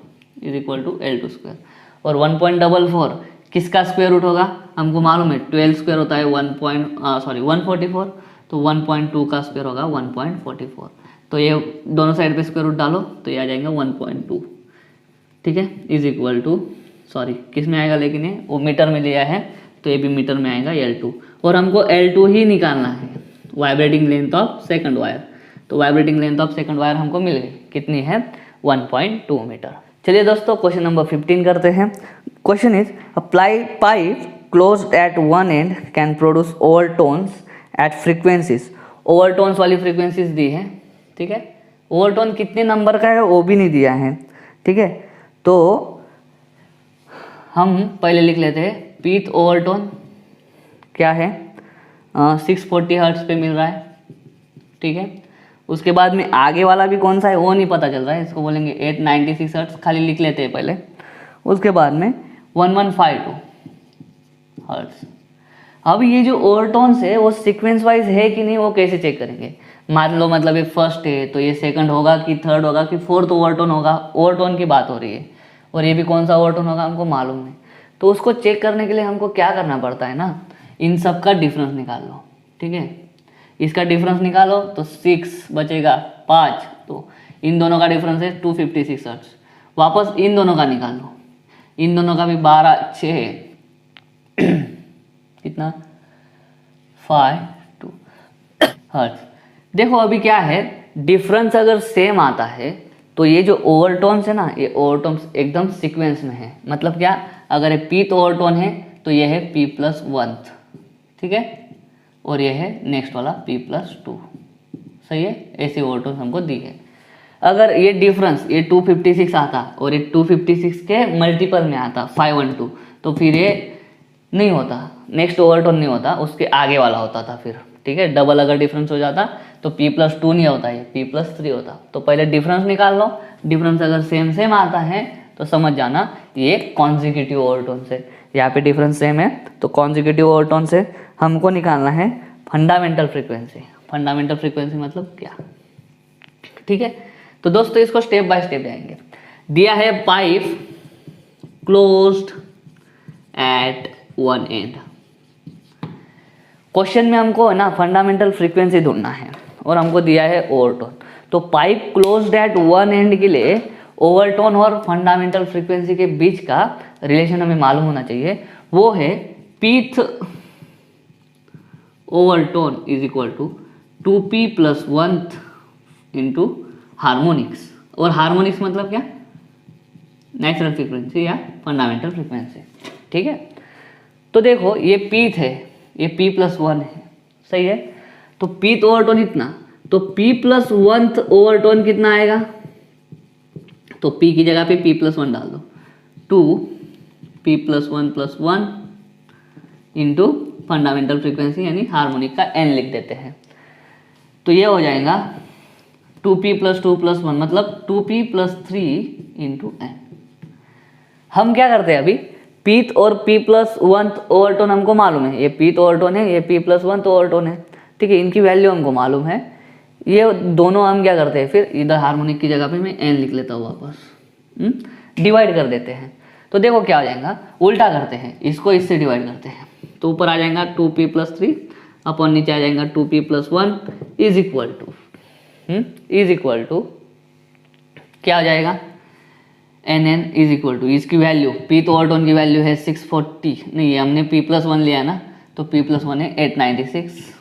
is equal to L2 square. और 1.44 किसका स्क्वायर रूट होगा, हमको मालूम है 12 स्क्वायर होता है 144, तो 1.2 का स्क्वायर होगा 1.44, तो ये दोनों साइड पे स्क्वायर रूट डालो तो ये आ जाएगा 1.2, ठीक है, इज इक्वल टू, सॉरी किस में आएगा, लेकिन ये वो मीटर में लिया है तो ये भी मीटर में आएगा L2, और हमको L2 ही निकालना है, vibrating length of second wire. तो vibrating length of second wire हमको मिल गई, कितनी है 1.2 मीटर। चलिए दोस्तों क्वेश्चन नंबर 15 करते हैं। Question is apply pipe closed at one end can produce overtones at frequencies. Overtones वाली फ्रीक्वेंसीज दी है, ठीक है। ओवरटोन कितने नंबर का है वो भी नहीं दिया है, ठीक है। तो हम पहले लिख लेते हैं पीथ ओवरटोन क्या है, 640 हर्ट्ज पे मिल रहा है, ठीक है। उसके बाद में आगे वाला भी कौन सा है वो नहीं पता चल रहा है, इसको बोलेंगे 896 हर्ट्ज, खाली लिख लेते हैं पहले। उसके बाद में 1152 हर्ट्ज। अब ये जो ओवरटोन्स है वो सीक्वेंस वाइज है कि नहीं वो कैसे चेक करेंगे। मान लो मतलब ये फर्स्ट है तो ये सेकंड होगा कि थर्ड होगा कि फोर्थ ओवरटोन होगा, ओवरटोन की बात हो रही है, और ये भी कौन सा ओवरटोन होगा हमको मालूम नहीं। तो उसको चेक करने के लिए हमको क्या करना पड़ता है ना, इन सब का डिफरेंस निकाल लो, ठीक है। इसका डिफरेंस निकालो तो 6 बचेगा 5, तो इन दोनों का डिफरेंस है 256 हर्ट्ज। वापस इन दोनों का निकाल लो, इन दोनों का भी 12 6 कितना 5 2 हर्ट्ज। देखो अभी क्या है, डिफरेंस अगर सेम आता है तो ये जो ओवरटोन्स है ना, ये ओवरटोन्स एकदम सीक्वेंस में है। मतलब क्या, अगर ये पीथ ओवरटोन है तो ये है P+1, ठीक है, और ये है नेक्स्ट वाला P+2, सही है। ऐसे ओवरटोन्स हमको दी है। अगर ये डिफरेंस ये 256 आता और ये 256 के मल्टीपल में आता 512, तो फिर ये नहीं होता, नेक्स्ट ओवरटोन नहीं होता, उसके आगे वाला होता था फिर, ठीक है। डबल अगर डिफरेंस हो जाता तो P+2 नहीं होता, ये P+3 होता। तो पहले डिफरेंस निकाल लो, डिफरेंस अगर सेम सेम आता है तो समझ जाना ये कॉन्जिक्यूटिव ओवरटोन से, यहाँ पे डिफरेंस सेम है, तो कॉन्जिक्यूटिव ओवरटोन से हमको निकालना है फंडामेंटल फ्रीक्वेंसी। फंडामेंटल फ्रीक्वेंसी मतलब क्या, ठीक है। तो दोस्तों इसको स्टेप बाय स्टेप जाएंगे। दिया है pipe closed at one and. Question में हमको है ना फंडामेंटल फ्रीक्वेंसी ढूंढना है और हमको दिया है ओवरटोन। तो pipe closed at one and के लिए ओवरटोन और फंडामेंटल फ्रीक्वेंसी के बीच का रिलेशन हमें मालूम होना चाहिए। वो है पीथ overtone is equal to 2p + 1 into harmonics. और हार्मोनिक्स मतलब क्या, नेचुरल फ्रीक्वेंसी या फंडामेंटल फ्रीक्वेंसी, ठीक है। तो देखो ये पीथ है, ये p + 1 है, सही है। तो पीथ ओवरटोन इतना, तो p + 1 ओवरटोन कितना आएगा, तो p की जगह पे p + 1 डाल दो, 2p + 1 + 1 इंटू फंडामेंटल फ्रीक्वेंसी यानी हार्मोनिक का n लिख देते हैं। तो ये हो जाएगा 2p + 2 + 1 मतलब 2p + 3 इंटू n। हम क्या करते हैं अभी, पीथ और p + 1 ओवरटोन हमको मालूम है, ये पीथ ओवरटोन है, ये p + 1 ओवरटोन है, ठीक है। इनकी वैल्यू हमको मालूम है। ये दोनों हम क्या करते हैं, फिर इधर हार्मोनिक की जगह पे मैं n लिख लेता हूँ वापस, डिवाइड कर देते हैं। तो देखो क्या हो जाएगा, उल्टा करते हैं, इसको इससे डिवाइड करते हैं। तो ऊपर आ जाएगा 2p + 3 अपन नीचे आ जाएगा 2p + 1 इज इक्वल टू क्या हो जाएगा, nn इज इक्वल टू इसकी वैल्यू, पीथ ओवरटोन की वैल्यू है 640, नहीं है हमने p + 1 लिया ना, तो p + 1 है 896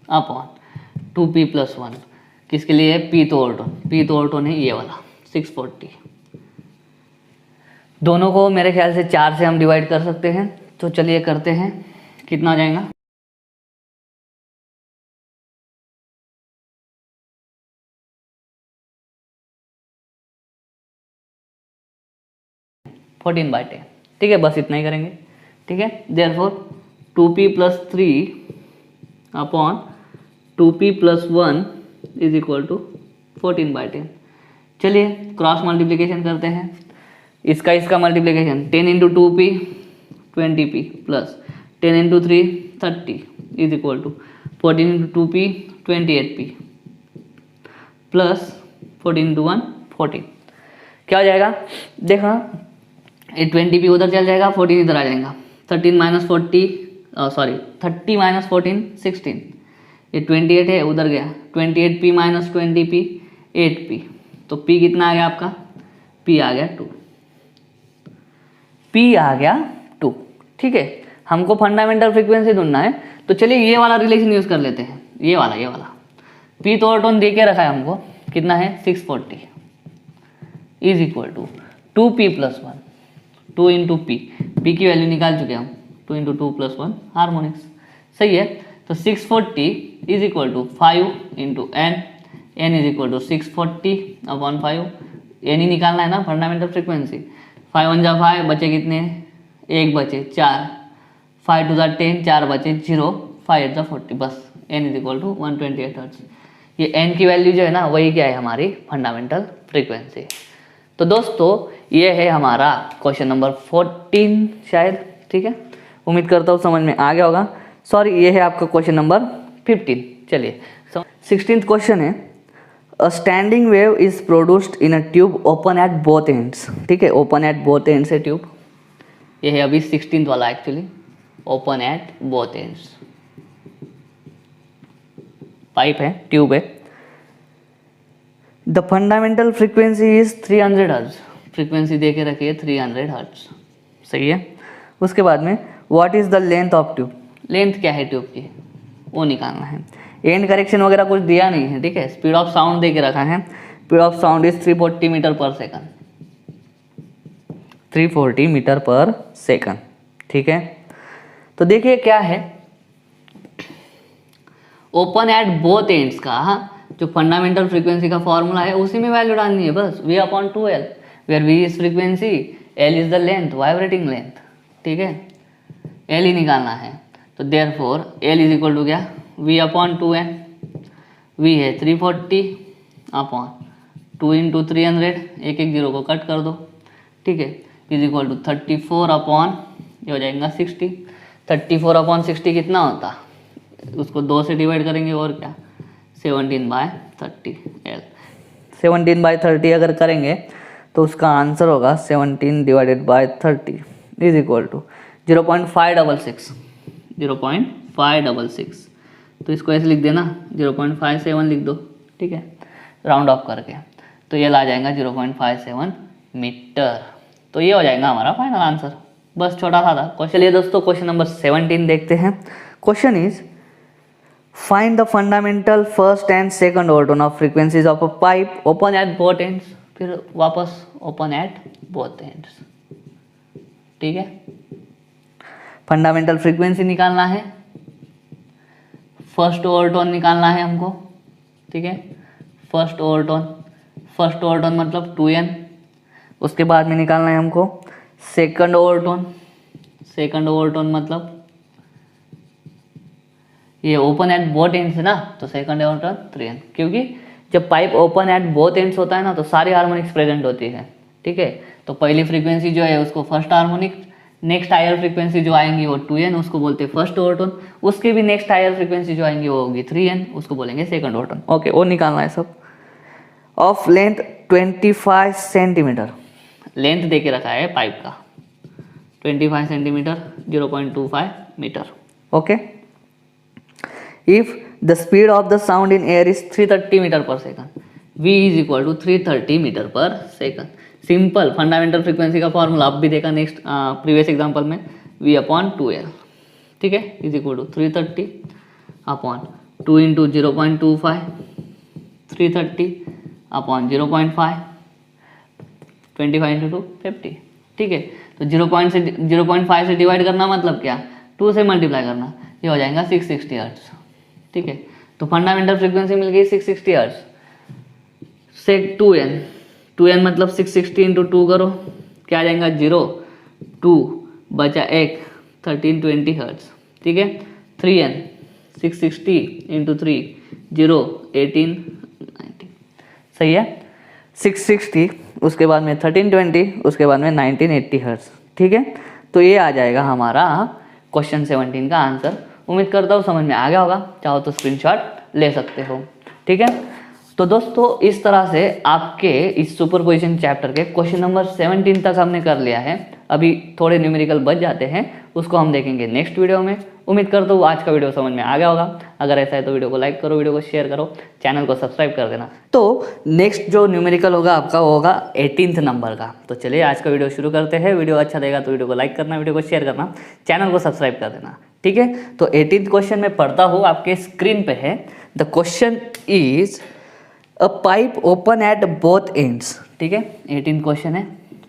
अपॉन 2p + 1 किसके लिए है, पीथ ओवरटोन है ये वाला 640। दोनों को मेरे ख्याल से 4 से हम डिवाइड कर सकते हैं, तो चलिए करते हैं, कितना हो जाएगा, फोर्टीन बाई 10, ठीक है। बस इतना ही करेंगे, ठीक है। Therefore 2p + 3 upon 2p + 1 is equal to 14 by 10। चलिए क्रॉस मल्टीप्लिकेशन करते हैं, इसका multiplication 10 into 2p 20p plus 10 into 3 30 is equal to 14 into 2p 28p plus 14 into 1 14। क्या हो जाएगा, देखो ये 20p उधर चल जाएगा, 14 इधर आ जाएगा, 30 - 14 16, ये 28 है उधर गया, 28p - 20p 8p, तो p कितना आ गया आपका, p आ गया 2, p आ गया 2, ठीक है। हमको फंडामेंटल फ्रीक्वेंसी ढूंढना है, तो चलिए ये वाला रिलेशन यूज कर लेते हैं, ये वाला पीथ ओवरटोन दे के रखा है हमको, कितना है 640 is equal to 2p + 1 2 into p की वैल्यू निकाल चुके हम, 2 इंटू 2 + 1 हार्मोनिक्स, सही है। तो 640 is equal to 5 into n is equal to 640 upon 5, n ही निकालना है ना फंडामेंटल फ्रीक्वेंसी। 5 × 5 बचे कितने, 1 बचे 4, 5 × 10 4 बचे 0, 5 × 40, बस n is equal to 128 hertz. ये n की वैल्यू जो है ना वही क्या है, हमारी फंडामेंटल फ्रीक्वेंसी। तो दोस्तों ये है हमारा क्वेश्चन नंबर 14 शायद, ठीक है। उम्मीद करता हूँ समझ में आ गया होगा। सॉरी, ये है आपका क्वेश्चन नंबर 15। चलिए 16th क्वेश्चन है, a standing wave is produced in a tube open at both ends, ठीक है। ओपन एट बोथ एंड्स है ट्यूब, ये है अभी 16th वाला actually, open at both ends, pipe है, ट्यूब है। The fundamental frequency is 300 hertz, frequency दे के रखिए 300 हर्ट्ज, सही है। उसके बाद में what is the length of tube, length क्या है ट्यूब की वो निकालना है। एंड करेक्शन वगैरह कुछ दिया नहीं है, ठीक है। स्पीड ऑफ साउंड दे के रखा है, speed of sound is 340 metre per second, 340 metre per second, ठीक है। तो देखिए क्या है, ओपन एट बोथ एंड्स का जो फंडामेंटल फ्रीक्वेंसी का फॉर्मूला है उसी में वैल्यू डालनी है बस, V/2L, where V is frequency, L is the length, vibrating length, ठीक है। L ही निकालना है, तो therefore L is equal to क्या, V/2N, V है 340 अपॉन 2 इंटू 300, एक 0 को कट कर दो, ठीक है, इज इक्वल टू 34 अपॉन ये हो जाएगा 60। 34/60 कितना होता, उसको 2 से डिवाइड करेंगे और क्या, 17/30 L। 17/30 अगर करेंगे तो उसका आंसर होगा 17/30 इज इक्वल टू 0.566। 0.566 तो इसको ऐसे लिख देना, 0.57 लिख दो, ठीक है, राउंड ऑफ करके, तो ये ला जाएगा 0.57 मीटर। तो ये हो जाएगा हमारा फाइनल आंसर। बस छोटा सा था। चलिए दोस्तों क्वेश्चन नंबर 17 देखते हैं। Question is find the fundamental first and second overtone of frequencies of a pipe open at both ends, फिर वापस ओपन एट बोथ एंड्स, ठीक है। फंडामेंटल फ्रीक्वेंसी निकालना है, फर्स्ट ओवरटोन निकालना है हमको, ठीक है। फर्स्ट ओवरटोन मतलब 2n। उसके बाद में निकालना है हमको सेकंड ओवरटोन मतलब ये ओपन एट बोथ एंड्स है ना, तो सेकंड ओवरटोन 3n, क्योंकि जब pipe open at both ends होता है ना तो सारी हार्मोनिक्स प्रेजेंट होती है, ठीक है। तो पहली फ्रीक्वेंसी जो है उसको first harmonic, next higher frequency जो आएंगी वो 2n, उसको बोलते हैं फर्स्ट ओवरटोन। उसके भी नेक्स्ट हायर फ्रीक्वेंसी जो आएंगी वो होगी 3n, उसको बोलेंगे सेकंड ओवरटोन। ओके, वो निकालना है सब। ऑफ लेंथ 25 सेंटीमीटर, लेंथ दे के रखा है पाइप का 25 centimetre, 0.25 metre. Okay, if the speed of the sound in air is 330 metre per second, v is equal to 330 metre per second. Simple fundamental frequency का फॉर्मूला आप भी देखा next previous example में, v/2l, ठीक है, is equal to 330/2 into 0.25, 330/0.5, 25 into 2 50, ठीक है। तो 0.5 से डिवाइड करना मतलब क्या, 2 से मल्टीप्लाई करना, ये हो जाएगा 660 हर्ट्ज, ठीक है। तो फंडामेंटल फ्रीक्वेंसी मिल गई 660 हर्ट्ज से 2n मतलब 660 इंटू 2 करो, क्या आ जाएगा 0, 2 बचा 1, 1320 हर्ट्ज, ठीक है। 3n 660 इंटू 3, 0, 18, 19, सही है। 660 उसके बाद में 1320, उसके बाद में 1980 हर्ट्ज, ठीक है। तो ये आ जाएगा हमारा क्वेश्चन 17 का आंसर। उम्मीद करता हूँ समझ में आ गया होगा, चाहो तो स्क्रीनशॉट ले सकते हो, ठीक है। तो दोस्तों इस तरह से आपके इस सुपरपोजिशन चैप्टर के क्वेश्चन नंबर 17 तक हमने कर लिया है। अभी थोड़े न्यूमेरिकल बच जाते हैं, उसको हम देखेंगे नेक्स्ट वीडियो में। उम्मीद करता हूँ आज का वीडियो समझ में आ गया होगा। अगर ऐसा है तो वीडियो को लाइक करो, वीडियो को शेयर करो, चैनल को सब्सक्राइब कर देना। तो नेक्स्ट जो न्यूमेरिकल होगा आपका वो होगा 18th नंबर का। तो चलिए आज का वीडियो शुरू करते हैं। वीडियो अच्छा लगेगा तो वीडियो को लाइक करना, वीडियो को शेयर करना, चैनल को सब्सक्राइब कर देना, ठीक है। तो 18th क्वेश्चन में पढ़ता हूँ, आपके स्क्रीन पे है। The question is a pipe open at both ends, ठीक है। 18th क्वेश्चन है,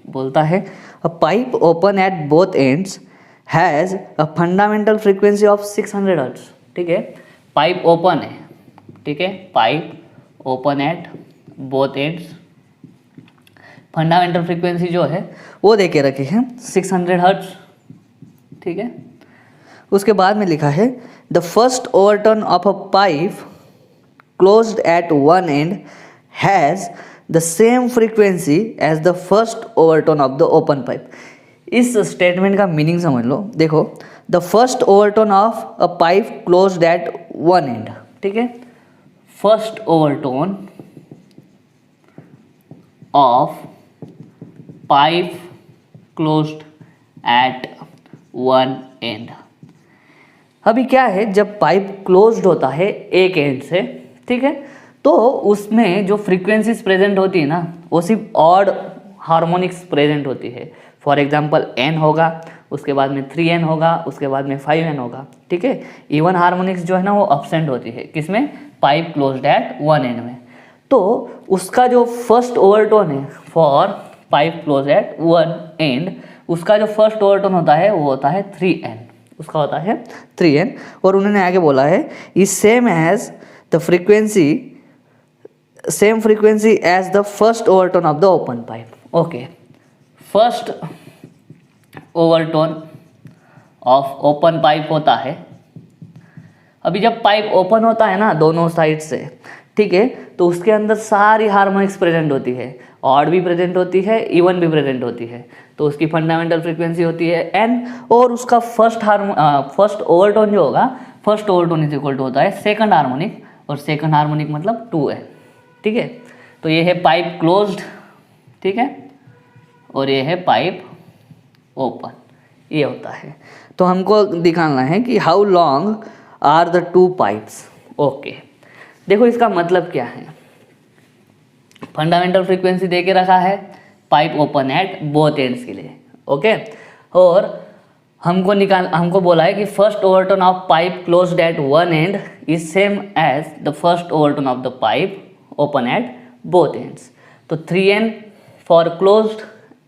बोलता है अ pipe open at both ends has a fundamental frequency of 600 hertz, ठीक है। पाइप ओपन है, ठीक है, pipe open at both ends, fundamental frequency जो है वो दे के रखी है 600 हर्ट्ज, ठीक है। उसके बाद में लिखा है the first overturn of a pipe closed at one end has the same frequency as the first overtone of the open pipe। इस स्टेटमेंट का मीनिंग समझ लो। देखो, the first overtone of a pipe closed at one and, ठीक है। First overtone of pipe closed at one and. अभी क्या है, जब पाइप क्लोज्ड होता है एक एंड से, ठीक है, तो उसमें जो फ्रीक्वेंसीज प्रेजेंट होती है ना वो सिर्फ ऑड हार्मोनिक्स प्रेजेंट होती है। फॉर एग्जांपल n होगा, उसके बाद में 3n होगा, उसके बाद में 5n होगा, ठीक है। इवन हार्मोनिक्स जो है ना वो अब्सेंट होती है, किसमें, pipe closed at one and में। तो उसका जो फर्स्ट ओवरटोन है for pipe close eight one and, उसका जो फर्स्ट ओवरटोन होता है वो होता है 3n, उसका होता है 3n। और उन्होंने आगे बोला है is same as the frequency, same frequency as the first overtone of the open pipe. Okay, first overtone of open pipe होता है, अभी जब पाइप ओपन होता है ना दोनों साइड से, ठीक है। तो उसके अंदर सारी हार्मोनिक्स प्रेजेंट होती है, ऑड भी प्रेजेंट होती है, इवन भी प्रेजेंट होती है। तो उसकी फंडामेंटल फ्रीक्वेंसी होती है एन, और उसका फर्स्ट ओवरटोन जो होगा, first overtone is equal to होता है सेकंड हार्मोनिक, और सेकंड हार्मोनिक मतलब 2 है, ठीक है। तो ये है पाइप क्लोज्ड, ठीक है, और ये है पाइप ओपन, ये होता है। तो हमको दिखाना है कि how long are the 2 pipes. Okay, देखो इसका मतलब क्या है। फंडामेंटल फ्रीक्वेंसी दे के रखा है pipe open at both ends के लिए, ओके। और हमको बोला है कि first overtone of pipe closed at one end is same as the first overtone of the pipe open at both ends. तो 3n for closed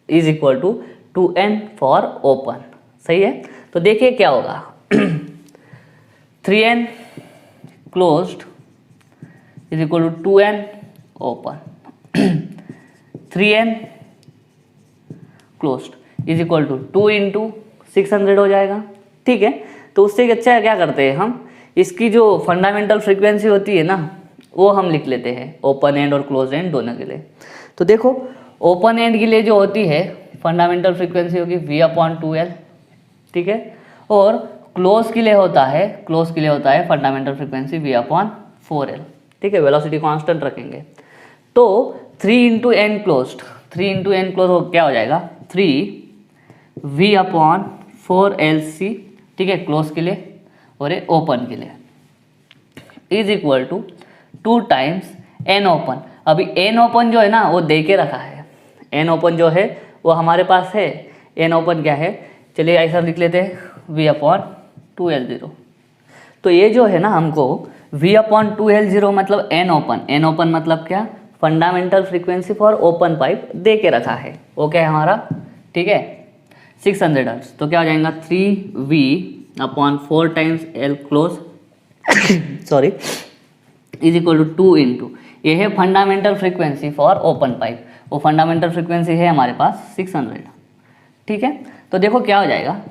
is equal to 2n for open, सही है। तो देखिए क्या होगा 3n closed is equal to 2n open 3n closed is equal to 2 into 600 हो जाएगा, ठीक है। तो उससे अच्छा क्या करते हैं हम, इसकी जो फंडामेंटल फ्रीक्वेंसी होती है ना, वो हम लिख लेते हैं ओपन एंड और क्लोज एंड दोनों के लिए। तो देखो ओपन एंड के लिए जो होती है फंडामेंटल फ्रीक्वेंसी होगी V/2L, ठीक है। और क्लोज के लिए होता है फंडामेंटल फ्रीक्वेंसी V/4L, ठीक है। वेलोसिटी कांस्टेंट रखेंगे। तो 3 इंटू एन क्लोज क्या हो जाएगा 3V/4LC, ठीक है, क्लोज के लिए, और ये ओपन के लिए is equal to 2 times n open. अभी एन ओपन जो है ना वो दे के रखा है, एन ओपन जो है वो हमारे पास है। एन ओपन क्या है, चलिए ऐसा लिख लेते हैं V/2L0। तो ये जो है ना हमको V/2L0 मतलब एन ओपन मतलब क्या, fundamental frequency for open pipe दे के रखा है, ओके हमारा, ठीक है। 600 हर्ट्ज, तो क्या हो जाएगा 3V/4 times L close sorry is equal to 2 into, ये है fundamental frequency for open pipe, वो फंडामेंटल फ्रीक्वेंसी है हमारे पास 600, ठीक है। तो देखो क्या हो जाएगा,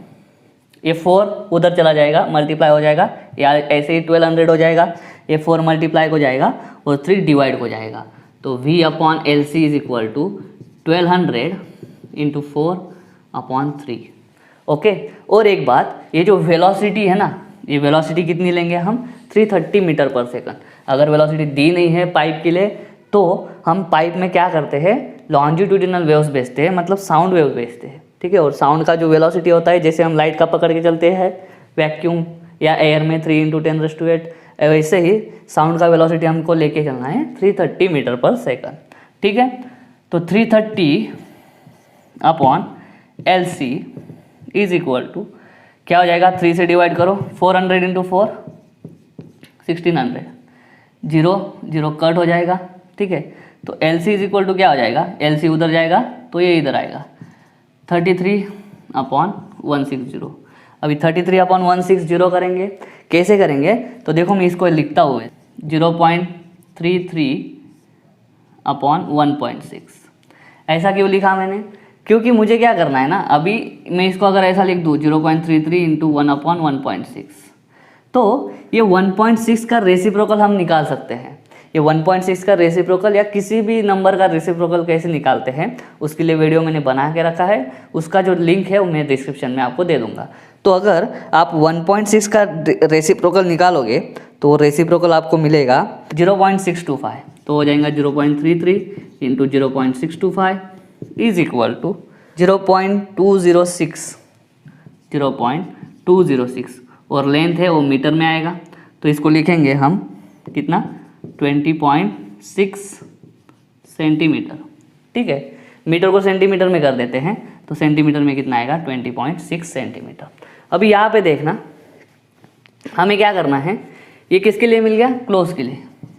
ये 4 उधर चला जाएगा, मल्टीप्लाई हो जाएगा, या ऐसे ही 1200 हो जाएगा, ये 4 मल्टीप्लाई हो जाएगा और 3 डिवाइड हो जाएगा। तो V/LC is equal to 1200 into 4/3, okay. और एक बात, ये जो वेलोसिटी है ना, ये वेलोसिटी कितनी लेंगे हम 330 मीटर पर सेकंड। अगर वेलोसिटी दी नहीं है पाइप के लिए तो हम पाइप में क्या करते हैं, लॉन्जिट्यूडिनल वेव्स भेजते हैं, मतलब साउंड वेव भेजते हैं, ठीक है। और साउंड का जो वेलोसिटी होता है, जैसे हम लाइट का पकड़ के चलते हैं वैक्यूम या एयर में 3 × 10⁸, वैसे ही साउंड का वेलोसिटी हमको लेके चलना है 330 मीटर पर सेकंड, ठीक है। तो 330/LC इज इक्वल टू क्या हो जाएगा, 3 से डिवाइड करो, 400 इंटू 4 1600, 0 कट हो जाएगा, ठीक है। तो LC इज इक्वल टू क्या हो जाएगा, LC उधर जाएगा तो ये इधर आएगा 33/160। अभी 33/160 करेंगे, कैसे करेंगे, तो देखो मैं इसको लिखता हुए 0.33/1.6। ऐसा क्यों लिखा मैंने, क्योंकि मुझे क्या करना है ना, अभी मैं इसको अगर ऐसा लिख दूँ 0.33 इंटू 1/1.6, तो ये 1.6 का रेसिप्रोकल हम निकाल सकते हैं। ये 1.6 का रेसिप्रोकल या किसी भी नंबर का रेसिप्रोकल कैसे निकालते हैं, उसके लिए वीडियो मैंने बना के रखा है, उसका जो लिंक है वो मैं डिस्क्रिप्शन में आपको दे दूंगा। तो अगर आप 1.6 का रेसिप्रोकल निकालोगे तो रेसिप्रोकल आपको मिलेगा 0.625, तो हो जाएगा 0.33 इंटू 0.625 इज इक्वल टू 0.206 और लेंथ है वो मीटर में आएगा, तो इसको लिखेंगे हम कितना 20.6 सेंटीमीटर, ठीक है। मीटर को सेंटीमीटर में कर देते हैं, तो सेंटीमीटर में कितना आएगा 20.6 सेंटीमीटर। अभी यहाँ पे देखना हमें क्या करना है, ये किसके लिए मिल गया, क्लोज के लिए।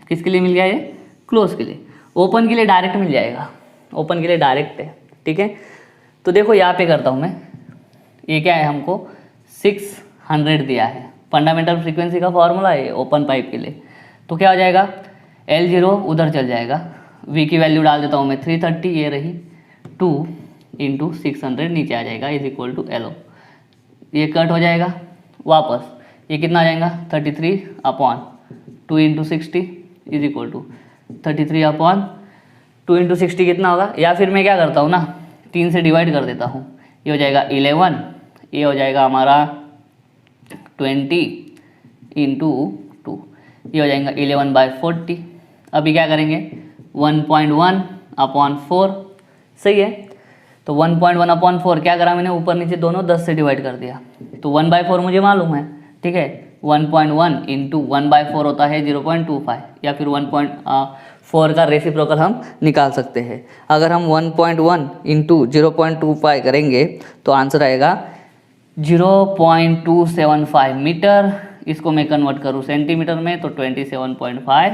किसके लिए मिल गया, ये क्लोज के लिए। ओपन के लिए डायरेक्ट मिल जाएगा, ओपन के लिए डायरेक्ट है, ठीक है। तो देखो यहाँ पे करता हूँ मैं, ये क्या है, हमको 600 दिया है, फंडामेंटल फ्रीक्वेंसी का फॉर्मूला है ओपन पाइप के लिए। तो क्या हो जाएगा, L0 उधर चल जाएगा, V की वैल्यू डाल देता हूँ मैं 330, ये रही 2 इंटू 600 नीचे आ जाएगा इज इक्वल टू LO। ये कट हो जाएगा वापस, ये कितना आ जाएगा 33/2 into 60, is equal to 33/2 into 60 कितना होगा, या फिर मैं क्या करता हूँ ना 3 से डिवाइड कर देता हूँ, ये हो जाएगा 11, ये हो जाएगा हमारा 20 इंटू 2, ये हो जाएगा 11/40। अभी क्या करेंगे 1.1/4, सही है। तो 1.1/4 क्या करा मैंने, ऊपर नीचे दोनों 10 से डिवाइड कर दिया, तो 1/4 मुझे मालूम है, ठीक है। 1.1 इंटू 1/4 होता है 0.25, या फिर 1.4 का रेसिप्रोकल हम निकाल सकते हैं। अगर हम 1.1 इंटू 0.25 करेंगे तो आंसर आएगा 0.275 मीटर। इसको मैं कन्वर्ट करूँ सेंटीमीटर में तो 27.5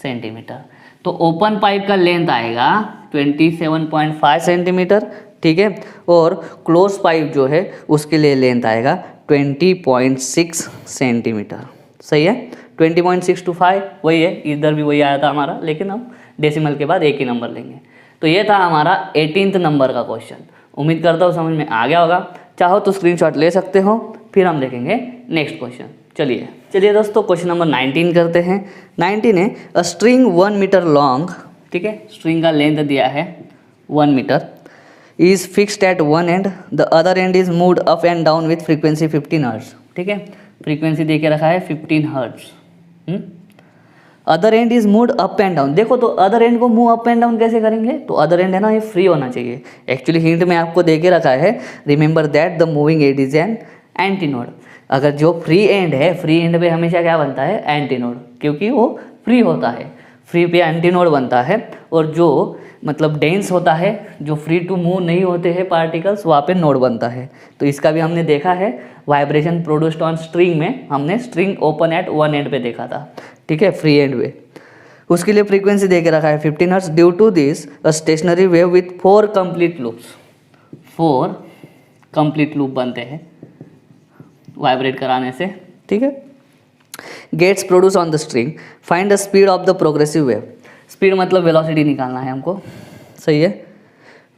सेंटीमीटर। तो ओपन पाइप का लेंथ आएगा 27.5 सेंटीमीटर, ठीक है, और क्लोज पाइप जो है उसके लिए लेंथ आएगा 20.6 सेंटीमीटर, सही है। 20.6 to 5 वही है, इधर भी वही आया था हमारा, लेकिन हम डेसिमल के बाद एक ही नंबर लेंगे। तो ये था हमारा 18th नंबर का क्वेश्चन। उम्मीद करता हूँ समझ में आ गया होगा। चाहो तो स्क्रीनशॉट ले सकते हो, फिर हम देखेंगे नेक्स्ट क्वेश्चन। चलिए दोस्तों, क्वेश्चन नंबर 19 करते हैं। 19 है अ स्ट्रिंग 1 मीटर लॉन्ग, ठीक है, स्ट्रिंग का लेंथ दिया है 1 metre, is fixed at one end, the other end is moved up and down with frequency 15 hertz, ठीक है। फ्रीक्वेंसी दे के रखा है 15 hertz. Other end is moved up and down. देखो तो अदर एंड को मूव अप एंड डाउन कैसे करेंगे, तो अदर एंड है ना ये फ्री होना चाहिए। एक्चुअली हिंट में आपको दे के रखा है, remember that the moving and is an antinode. अगर जो फ्री एंड है, फ्री एंड पे हमेशा क्या बनता है, एंटीनोड, क्योंकि वो फ्री होता है, फ्री पे एंटीनोड बनता है। और जो मतलब डेंस होता है, जो फ्री टू मूव नहीं होते हैं पार्टिकल्स, वहाँ पे नोड बनता है। तो इसका भी हमने देखा है वाइब्रेशन प्रोड्यूस्ड ऑन स्ट्रिंग में, हमने string open at one and पे देखा था, ठीक है, फ्री एंड पे। उसके लिए फ्रीक्वेंसी दे के रखा है 15 hertz. Due to this a stationary wave with 4 complete loops, 4 complete loop बनते हैं वाइब्रेट कराने से, ठीक है। Gets produce on the string, find the speed of the progressive wave. Speed मतलब वेलोसिटी निकालना है हमको, सही है,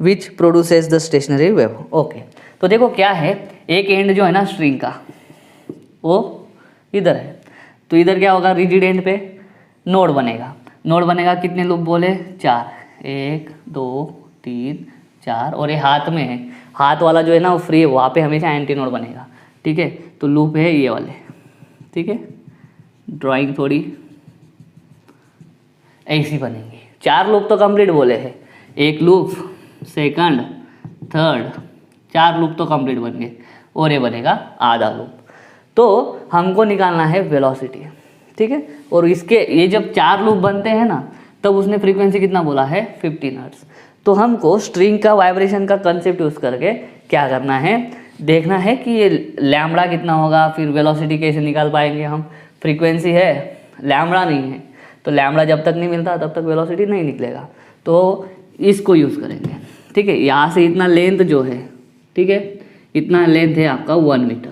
which produces the stationary wave. Okay, तो देखो क्या है, एक एंड जो है ना स्ट्रिंग का वो इधर है, तो इधर क्या होगा, रिजिड एंड पे नोड बनेगा। नोड बनेगा कितने लूप बोले, 4, 1 2 3 4, और ये हाथ में है, हाथ वाला जो है ना वो फ्री है, वहाँ पे हमेशा एंटी नोड बनेगा, ठीक है। तो लूप है ये वाले, ठीक है, ड्राइंग थोड़ी ऐसी बनेंगी। 4 लूप तो कंप्लीट बोले हैं, एक लूप, सेकंड, थर्ड, 4 लूप तो कंप्लीट बन गए, और ये बनेगा आधा लूप। तो हमको निकालना है वेलोसिटी, ठीक है। और इसके ये जब 4 लूप बनते हैं ना, तब उसने फ्रीक्वेंसी कितना बोला है, 15 हर्ट्ज। तो हमको स्ट्रिंग का वाइब्रेशन का कंसेप्ट यूज़ करके क्या करना है, देखना है कि ये लैम्बडा कितना होगा, फिर वेलोसिटी कैसे निकाल पाएंगे हम। फ्रीक्वेंसी है, लैम्बडा नहीं है, तो लैम्बडा जब तक नहीं मिलता तब तक वेलोसिटी नहीं निकलेगा। तो इसको यूज़ करेंगे, ठीक है। यहाँ से इतना लेंथ जो है, ठीक है, इतना लेंथ है आपका 1 मीटर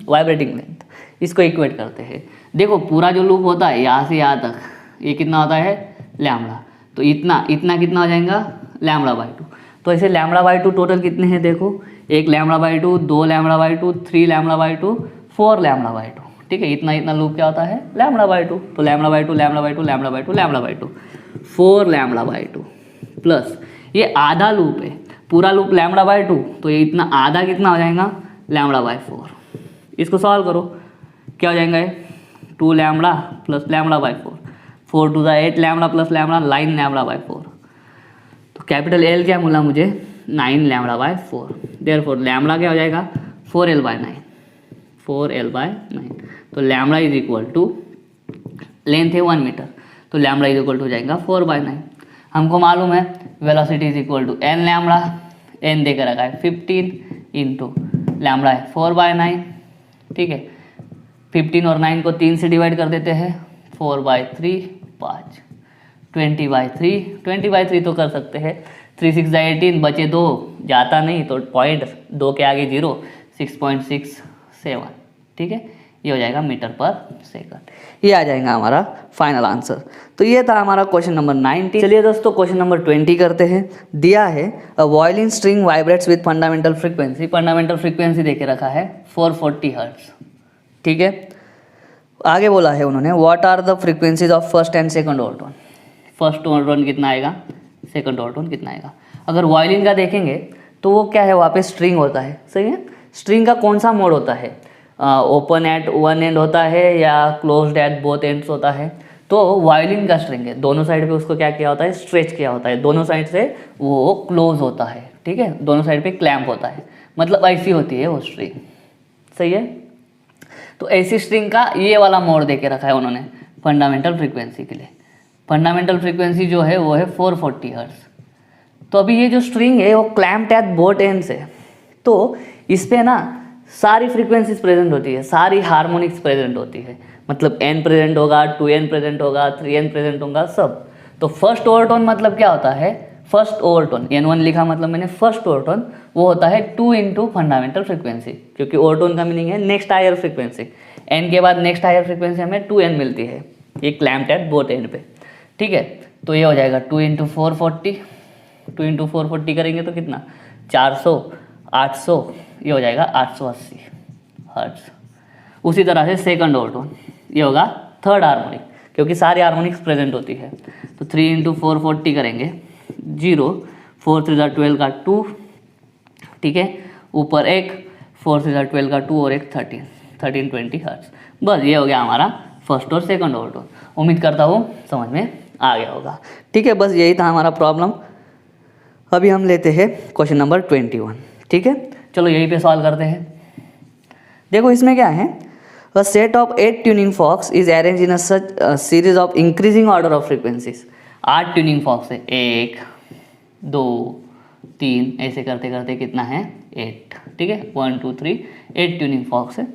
वाइब्रेटिंग लेंथ, इसको इक्वेट करते हैं। देखो पूरा जो लूप होता है यहाँ से यहाँ तक, ये कितना होता है, लैम्बडा, तो इतना कितना हो जाएगा, λ/2। तो ऐसे λ/2 टोटल कितने हैं, देखो, 1 λ/2, 2 λ/2, 3 λ/2, 4 λ/2, ठीक है। इतना लूप क्या होता है, λ/2। तो λ/2 λ/2 λ/2 λ/2, 4 λ/2 प्लस ये आधा लूप है, पूरा लूप λ/2, तो ये इतना आधा कितना हो जाएगा, λ/4। इसको सॉल्व करो, क्या हो जाएगा, 2 λ प्लस λ/4, 4 to the 8 λ प्लस λ 9 λ/4। तो कैपिटल L क्या मिला मुझे, 9 λ/4। देयरफॉर लैम्बडा क्या हो जाएगा, 4L/9, 4L/9। तो lambda is equal to, length है 1 मीटर, तो लैम्बडा इज इक्वल टू हो जाएगा 4/9। हमको मालूम है velocity is equal to n lambda, n देकर रखा है 15 इंटू लैम्बडा है 4/9, ठीक है। 15 और 9 को 3 से डिवाइड कर देते हैं, 4/3 5, 20/3, 20/3 तो कर सकते हैं, 3 6 18, बचे 2, जाता नहीं तो पॉइंट 2 के आगे 0, 6.67, ठीक है। ये हो जाएगा मीटर पर सेकंड, ये आ जाएगा हमारा फाइनल आंसर। तो ये था हमारा क्वेश्चन नंबर 19। चलिए दोस्तों क्वेश्चन नंबर 20 करते हैं। दिया है a violin string vibrates with fundamental frequency, fundamental frequency देके रखा है 440 हर्ट्ज, ठीक है। आगे बोला है उन्होंने what are the frequencies of first and second overtone. First overtone कितना आएगा, सेकंड ओवरटोन कितना आएगा। अगर वायलिन का देखेंगे तो वो क्या है, वहाँ पे स्ट्रिंग होता है, सही है। स्ट्रिंग का कौन सा मोड होता है, ओपन एट वन एंड होता है या क्लोज्ड एट बोथ एंड्स होता है। तो वायलिन का स्ट्रिंग है, दोनों साइड पे उसको क्या किया होता है, स्ट्रेच किया होता है, दोनों साइड से वो क्लोज होता है, ठीक है, दोनों साइड पे क्लैम्प होता है, मतलब ऐसी होती है वो स्ट्रिंग, सही है। तो ऐसी स्ट्रिंग का ये वाला मोड दे के रखा है उन्होंने फंडामेंटल फ्रीक्वेंसी के लिए। फंडामेंटल फ्रीक्वेंसी जो है वो है 440 हर्ट्ज। तो अभी ये जो स्ट्रिंग है वो क्लैम्प्ड एट बोथ एंड्स है, तो इस पे ना सारी फ्रीक्वेंसीज प्रेजेंट होती है, सारी हार्मोनिक्स प्रेजेंट होती है, मतलब n प्रेजेंट होगा, 2n प्रेजेंट होगा, 3n प्रेजेंट होगा, सब। तो फर्स्ट ओवरटोन मतलब क्या होता है, फर्स्ट ओवरटोन n1 लिखा मतलब मैंने फर्स्ट ओवरटोन, वो होता है 2 इंटू फंडामेंटल फ्रीक्वेंसी, क्योंकि ओवरटोन का मीनिंग है नेक्स्ट हायर फ्रीक्वेंसी। n के बाद नेक्स्ट हायर फ्रीक्वेंसी हमें 2n मिलती है, ये क्लैम्प्ड एट बोथ एंड पे, ठीक है। तो ये हो जाएगा 2 इंटू 440, 2 इंटू 440 करेंगे तो कितना, 400, 800, ये हो जाएगा 880 हर्ट्ज। उसी तरह से सेकंड ओवरटोन ये होगा थर्ड हार्मोनिक, क्योंकि सारी हार्मोनिक्स प्रेजेंट होती है। तो 3 इंटू 440 करेंगे, 0, 4 3 12 का 2, ठीक है, ऊपर एक 4 3 12 का 2 और एक 1320 हर्ट्ज। बस ये हो गया हमारा फर्स्ट और सेकंड ओवरटोन। उम्मीद करता हूँ समझ में आ गया होगा, ठीक है। बस यही था हमारा प्रॉब्लम। अभी हम लेते हैं क्वेश्चन नंबर 21, ठीक है। चलो यहीं पे सॉल्व करते हैं। देखो इसमें क्या है, a set of 8 tuning forks is arrange in a such series of increasing order of frequencies. 8 tuning forks है, 1 2 3 ऐसे करते करते कितना है, 8, ठीक है, 1 2 3 8 ट्यूनिंग फॉक्स है।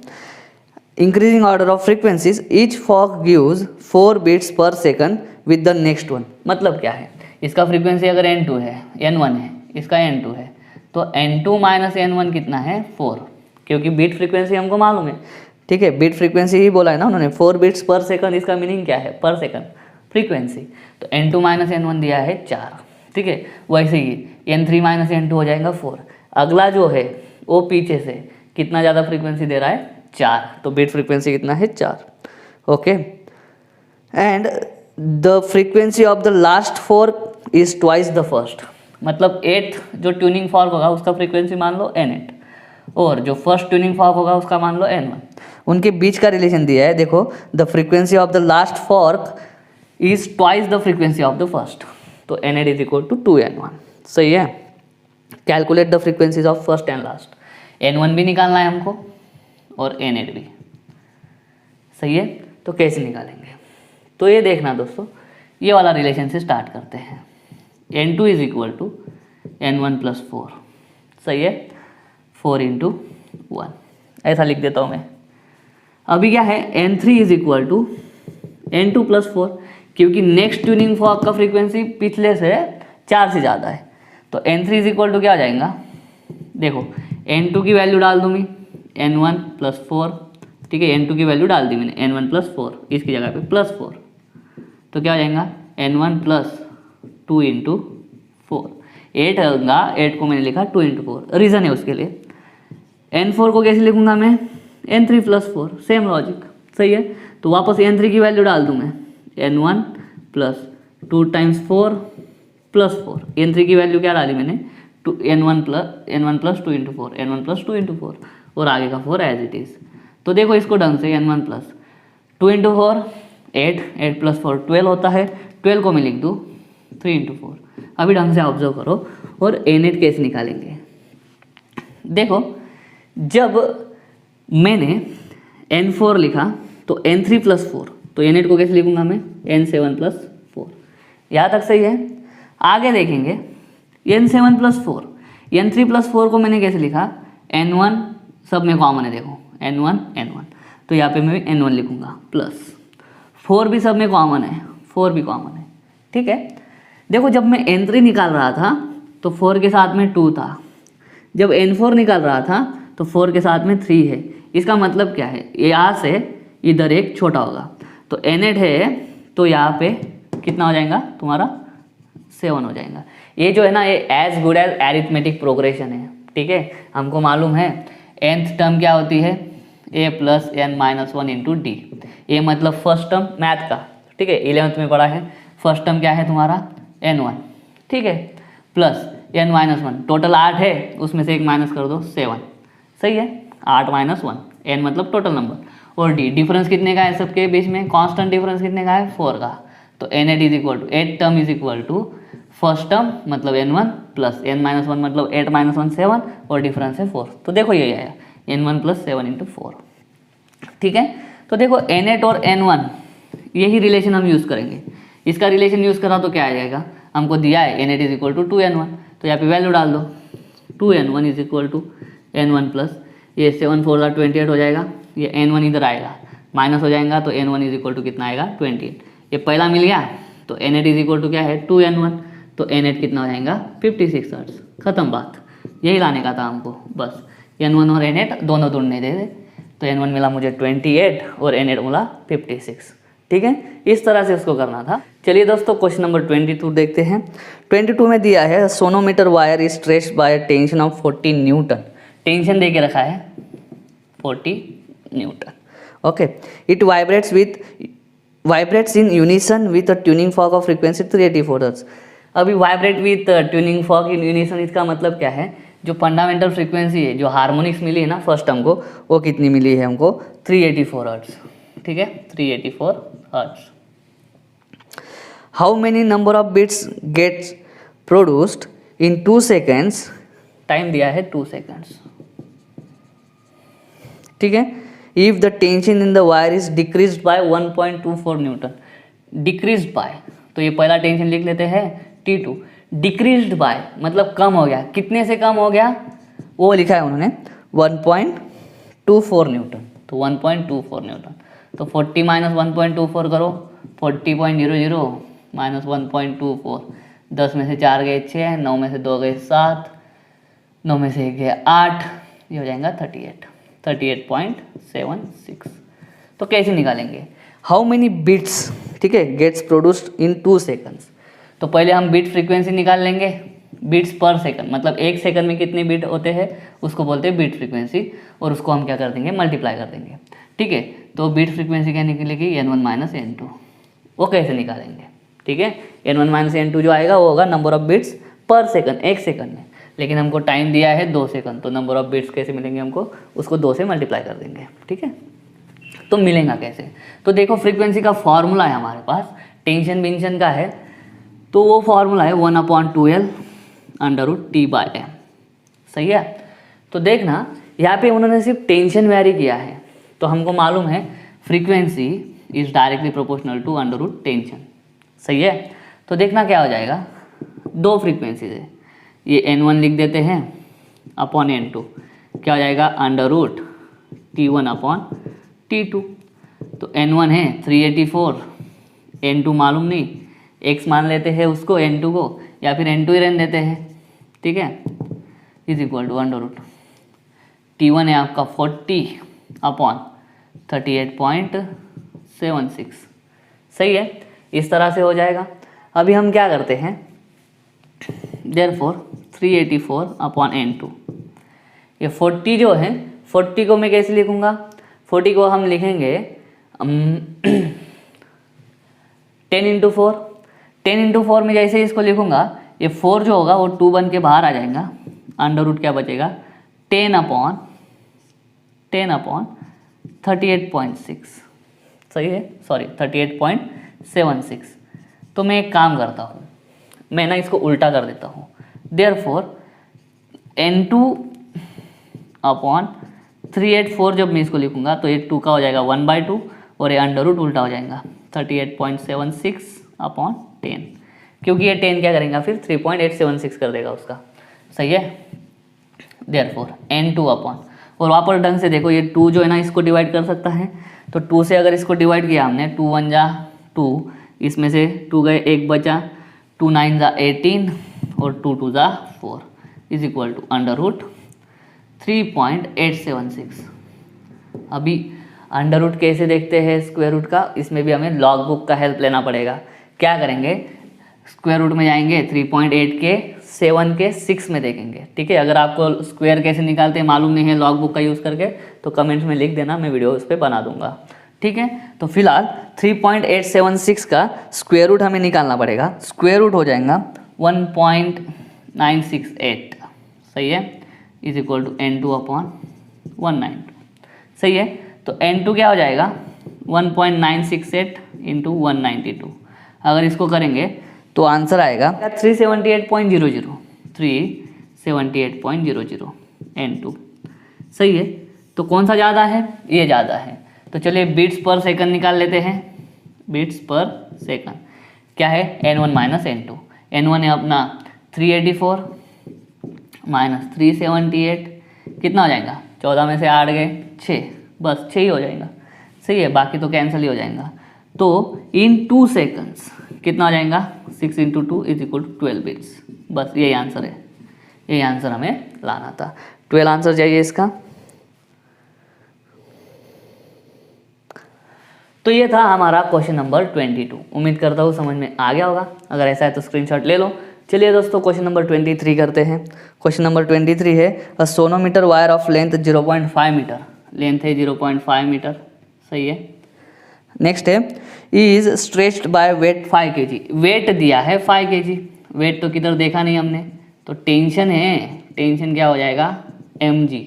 Increasing order of frequencies, each fork gives 4 beats per second with the next one. मतलब क्या है, इसका फ्रीक्वेंसी अगर n2 है, n1 है, इसका n2 है, तो n2 माइनस n1 कितना है, 4, क्योंकि बीट फ्रीक्वेंसी हमको मालूम है, ठीक है, बीट फ्रीक्वेंसी ही बोला है ना उन्होंने, 4 बीट्स पर सेकंड, इसका मीनिंग क्या है, पर सेकंड फ्रीक्वेंसी। तो n2 माइनस n1 दिया है 4, ठीक है। वैसे ही n3 माइनस n2 हो जाएगा 4। अगला जो है वो पीछे से कितना ज़्यादा फ्रीक्वेंसी दे रहा है, 4, तो बीट फ्रीक्वेंसी कितना है, 4, okay. And the frequency of the last fork is twice the first, मतलब 8th जो ट्यूनिंग फॉर्क होगा उसका फ्रीक्वेंसी मान लो n8, और जो फर्स्ट ट्यूनिंग फॉर्क होगा उसका मान लो n1। उनके बीच का रिलेशन दिया है, देखो, the frequency of the last fork is twice the frequency of the first, तो n8 is equal to 2n1, सही है। Calculate the frequencies of first and last, n1 भी निकालना है हमको और n8 भी, सही है। तो कैसे निकालेंगे, तो ये देखना दोस्तों, ये वाला रिलेशन से स्टार्ट करते हैं। n2 is equal to n1 plus 4, सही है, 4 इंटू 1, ऐसा लिख देता हूँ मैं। अभी क्या है, n3 is equal to n2 plus 4, क्योंकि नेक्स्ट ट्यूनिंग फॉर्क का फ्रीक्वेंसी पिछले से 4 से ज़्यादा है, तो n3 इज इक्वल टू क्या हो जाएगा, देखो n2 की वैल्यू डाल दूँ मैं, n1 प्लस 4, ठीक है, n2 की वैल्यू डाल दी मैंने, n1 प्लस 4, इसकी जगह पे प्लस 4, तो क्या हो जाएगा, n1 प्लस 2 इंटू 4, 8 होगा, 8 को मैंने लिखा 2 इंटू 4, रीज़न है उसके लिए। n4 को कैसे लिखूंगा मैं, n3 प्लस 4, सेम लॉजिक, सही है। तो वापस n3 की वैल्यू डाल दूँ मैं, n1 plus 2 times 4 plus 4, n3 की वैल्यू क्या डाली मैंने, n1 plus 2 into 4, n1 plus 2 into 4, और आगे का 4 एज इट इज़। तो देखो इसको ढंग से, n1 प्लस 2 इंटू 4 8, 8 प्लस 4 12 होता है, 12 को मैं लिख दूँ 3 इंटू 4। अभी ढंग से ऑब्जर्व करो और n8 कैसे निकालेंगे। देखो जब मैंने n4 लिखा तो n3 प्लस 4, तो n8 को कैसे लिखूंगा मैं, n7 प्लस 4, यहाँ तक सही है। आगे देखेंगे n7 प्लस 4, n3 प्लस 4 को मैंने कैसे लिखा, n1 सब में कॉमन है, देखो n1, तो यहाँ पे मैं n1 लिखूंगा, प्लस 4 भी सब में कॉमन है, 4 भी कॉमन है, ठीक है। देखो जब मैं n3 निकाल रहा था तो 4 के साथ में 2 था, जब n4 निकाल रहा था तो 4 के साथ में 3 है। इसका मतलब क्या है, यहाँ से इधर एक छोटा होगा, तो n8 है, तो यहाँ पे कितना हो जाएगा तुम्हारा, 7 हो जाएगा। ये जो है ना, ये as good as arithmetic progression है, ठीक है। हमको मालूम है nth टर्म क्या होती है, a plus n minus one into d. A मतलब फर्स्ट टर्म मैथ का, ठीक है, 11th में पढ़ा है। फर्स्ट टर्म क्या है तुम्हारा n1, ठीक है, plus n minus one, total 8 है, उसमें से एक माइनस कर दो 7, सही है, 8 माइनस 1, n मतलब टोटल नंबर, और d डिफरेंस कितने का है सबके बीच में, कांस्टेंट डिफरेंस कितने का है 4 का। तो n8 is equal to 8 term is equal to first term मतलब n1 plus n minus one मतलब 8 माइनस 1 7 और डिफरेंस है 4। तो देखो यही आया n1 प्लस 7 इंटू 4, ठीक है। तो देखो n8 और n1 यही रिलेशन हम यूज़ करेंगे। इसका रिलेशन यूज़ करा तो क्या आ जाएगा, हमको दिया है n8 is equal to 2n1, तो यहाँ पे वैल्यू डाल दो 2n1 is equal to n1 plus ये 7 4 28 हो जाएगा, ये n1 इधर आएगा माइनस हो जाएगा, तो n1 इज इक्वल टू कितना आएगा 28। ये पहला मिल गया, तो n8 इज इक्वल टू क्या है 2n1, तो n8 कितना हो जाएगा 56 हर्ट्ज। खत्म बात, यही लाने का था हमको बस। n1 और n8 दोनों ढूंढने थे, तो n1 मिला मुझे 28 और n8 मिला 56, ठीक है। इस तरह से उसको करना था। चलिए दोस्तों क्वेश्चन नंबर 22 देखते हैं। 22 में दिया है sonometer wire is stretched by tension of 40 newton. Tension दे के रखा है 40 newton, okay. It vibrates in unison with a tuning fork of frequency 384 hertz. अभी vibrate with tuning fork in unison, इसका मतलब क्या है, जो फंडामेंटल फ्रीक्वेंसी है, जो हार्मोनिक्स मिली है ना फर्स्ट टर्म को, वो कितनी मिली है हमको 384 हर्ट्ज, ठीक है, 384 hertz. How many number of beats gets produced in 2 seconds, time दिया है 2 सेकेंड्स, ठीक है। If the tension in the wire is decreased by 1.24 newton, decreased by, तो ये पहला टेंशन लिख लेते हैं T2, डिक्रीज्ड बाय मतलब कम हो गया, कितने से कम हो गया वो लिखा है उन्होंने 1.24 न्यूटन, तो 1.24 न्यूटन। तो 40 माइनस 1.24 करो, 40.00 माइनस 1.24, 10 में से 4 गए 6, 9 में से 2 गए 7, 9 में से 1 गए 8, ये हो जाएगा 38.76। तो कैसे निकालेंगे, हाउ मेनी बिट्स, ठीक है, गेट्स प्रोड्यूस्ड इन 2 सेकंड्स। तो पहले हम बिट फ्रीक्वेंसी निकाल लेंगे, बिट्स पर सेकंड मतलब 1 सेकंड में कितने बिट होते हैं उसको बोलते हैं बिट फ्रीक्वेंसी, और उसको हम क्या कर देंगे मल्टीप्लाई कर देंगे, ठीक है। तो बिट फ्रीक्वेंसी क्या निकलेगी n1 माइनस n2, वो कैसे निकालेंगे, ठीक है। n1 माइनस n2 जो आएगा वो होगा नंबर ऑफ बिट्स पर सेकंड, 1 सेकंड में, लेकिन हमको टाइम दिया है 2 सेकंड, तो नंबर ऑफ बिट्स कैसे मिलेंगे हमको, उसको 2 से मल्टीप्लाई कर देंगे, ठीक है। तो मिलेगा कैसे, तो देखो फ्रीक्वेंसी का फॉर्मूला है हमारे पास, टेंशन बेंशन का है, तो वो फॉर्मूला है 1/2L √T/m, सही है। तो देखना यहाँ पे उन्होंने सिर्फ टेंशन वेरी किया है, तो हमको मालूम है frequency is directly proportional to √ tension, सही है। तो देखना क्या हो जाएगा, 2 फ्रीक्वेंसीज है, ये n1 लिख देते हैं अपॉन n2, क्या हो जाएगा √T1 अपॉन T2। तो n1 है 384, n2 मालूम नहीं, x मान लेते हैं उसको n2 को, या फिर n2 ही रहने देते हैं, ठीक है, इज इक्वल टू √T1 है आपका 40 अपॉन 38.76, सही है। इस तरह से हो जाएगा। अभी हम क्या करते हैं, देयरफॉर 384 अपॉन n2, ये 40 जो है 40 को मैं कैसे लिखूँगा, 40 को हम लिखेंगे 10 × 4 में जैसे इसको लिखूँगा, ये 4 जो होगा वो 2 बन के बाहर आ जाएगा, √ क्या बचेगा 10 अपॉन 38.6, सही है, सॉरी 38.76। तो मैं एक काम करता हूँ, मैं ना इसको उल्टा कर देता हूँ, देयरफॉर n2 अपॉन 384 जब मैं इसको लिखूँगा तो ये 2 का हो जाएगा 1/2 और ये √ उल्टा हो जाएगा 38.76 अपॉन 10, क्योंकि ये 10 क्या करेंगे फिर 3.876 कर देगा उसका, सही है। देयरफॉर n2 अपॉन, और वापस ढंग से देखो ये 2 जो है ना इसको डिवाइड कर सकता है, तो 2 से अगर इसको डिवाइड किया हमने 2 1 जा 2, इसमें से 2 गए 1 बचा, 2 9 जा 18 और 2 2 जा 4 इज इक्वल टू √3.876। अभी √ कैसे देखते हैं स्क्वायर रूट का, इसमें भी हमें लॉग बुक का हेल्प लेना पड़ेगा। क्या करेंगे, स्क्वायर रूट में जाएंगे 3.8 के 7 के 6 में देखेंगे, ठीक है। अगर आपको स्क्वायर कैसे निकालते हैं मालूम नहीं है लॉग बुक का यूज़ करके, तो कमेंट्स में लिख देना, मैं वीडियो उस पर बना दूंगा, ठीक है। तो फिलहाल 3.876 का स्क्वायर रूट हमें निकालना पड़ेगा। स्क्वायर रूट हो जाएगा 1.968, सही है, is equal to N2 upon 192, सही है। तो N2 क्या हो जाएगा 1.968 इंटू 192। अगर इसको करेंगे तो आंसर आएगा 378.00, 378.00 N2, सही है। तो कौन सा ज़्यादा है, ये ज़्यादा है। तो चलिए बीट्स पर सेकंड निकाल लेते हैं। बीट्स पर सेकंड क्या है, N1 माइनस N2। N1 है अपना 384 माइनस 378, कितना हो जाएगा, 14 में से 8 गए 6, बस 6 ही हो जाएगा, सही है, बाकी तो कैंसिल ही हो जाएगा। तो इन 2 सेकंड्स कितना हो जाएगा, 6 इंटू 2 इज इक्वल टू 12 बीट्स। बस यही आंसर है, यही आंसर हमें लाना था। 12 आंसर चाहिए इसका। तो ये था हमारा क्वेश्चन नंबर 22। उम्मीद करता हूँ समझ में आ गया होगा, अगर ऐसा है तो स्क्रीनशॉट ले लो। चलिए दोस्तों क्वेश्चन नंबर 23 करते हैं। क्वेश्चन नंबर 23 है, a sonometer wire of length 0.5 metre, length है 0.5 मीटर, सही है। नेक्स्ट है, is stretched by weight 5 kg, weight दिया है 5 kg, वेट तो किधर देखा नहीं हमने, तो टेंशन है, टेंशन क्या हो जाएगा mg,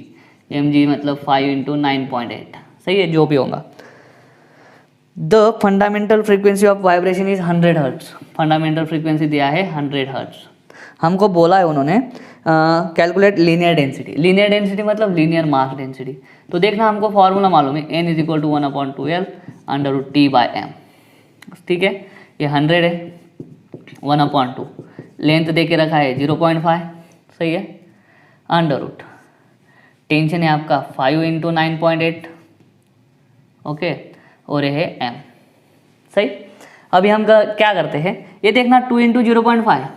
mg मतलब 5 इंटू 9.8, सही है, जो भी होगा। The fundamental frequency of vibration is 100 hertz, fundamental frequency दिया है 100 हर्ट्ज। हमको बोला है उन्होंने calculate linear density, linear density मतलब लीनियर मास डेंसिटी। तो देखना हमको फॉर्मूला मालूम है, n is equal to 1/2L under root T by m, ठीक है। ये 100 है, 1/2, लेंथ दे के रखा है 0.5, सही है, अंडर रूट, टेंशन है आपका 5 इंटू 9.8, ओके, और ये है m, सही। अभी हम क्या करते हैं, ये देखना 2 इंटू 0.5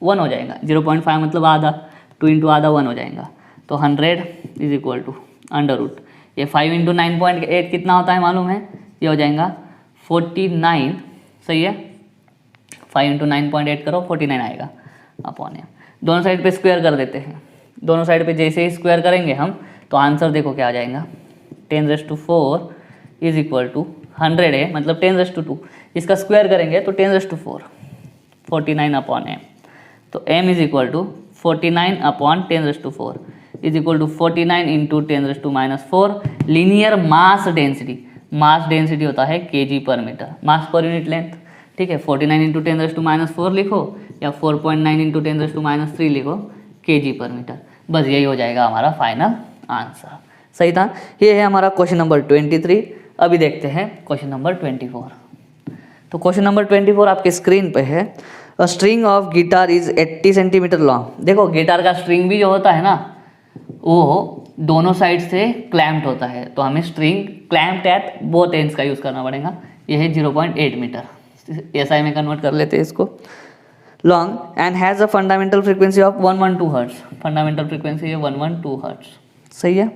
1 हो जाएगा, 0.5 मतलब आधा, 2 इंटू आधा 1 हो जाएगा। तो 100 is equal to under root, ये 5 इंटू 9.8 कितना होता है मालूम है, ये हो जाएगा 49, सही है। 5 इंटू 9.8 करो 49 आएगा अपॉन एम। दोनों साइड पे स्क्वायर कर देते हैं, दोनों साइड पे जैसे ही स्क्वायर करेंगे हम तो आंसर देखो क्या आ जाएगा, 10⁻⁴ इज इक्वल टू 100 है मतलब 10⁻², इसका स्क्वायर करेंगे तो 10⁻⁴, 49 अपॉन एम। तो m is equal to 49 upon 10⁻⁴ is equal to 49 into 10⁻⁴। Linear mass density, mass density होता है kg पर मीटर, मास पर यूनिट लेंथ, ठीक है। 49 इंटू 10⁻⁴ लिखो या 4.9 इंटू 10⁻³ लिखो kg पर मीटर, बस यही हो जाएगा हमारा फाइनल आंसर, सही था। ये है हमारा क्वेश्चन नंबर 23। अभी देखते हैं क्वेश्चन नंबर 24। तो क्वेश्चन नंबर 24 आपके स्क्रीन पे है, a string of guitar is 80 centimetre long. देखो गिटार का स्ट्रिंग भी जो होता है ना वो दोनों साइड से क्लैम्प्ड होता है, तो हमें string clamped eight both ends का यूज़ करना पड़ेगा। ये है 0.8 मीटर, SI में कन्वर्ट कर लेते हैं इसको, long and has a fundamental frequency of 112 hertz, fundamental frequency है 112 हर्ट्ज, सही है।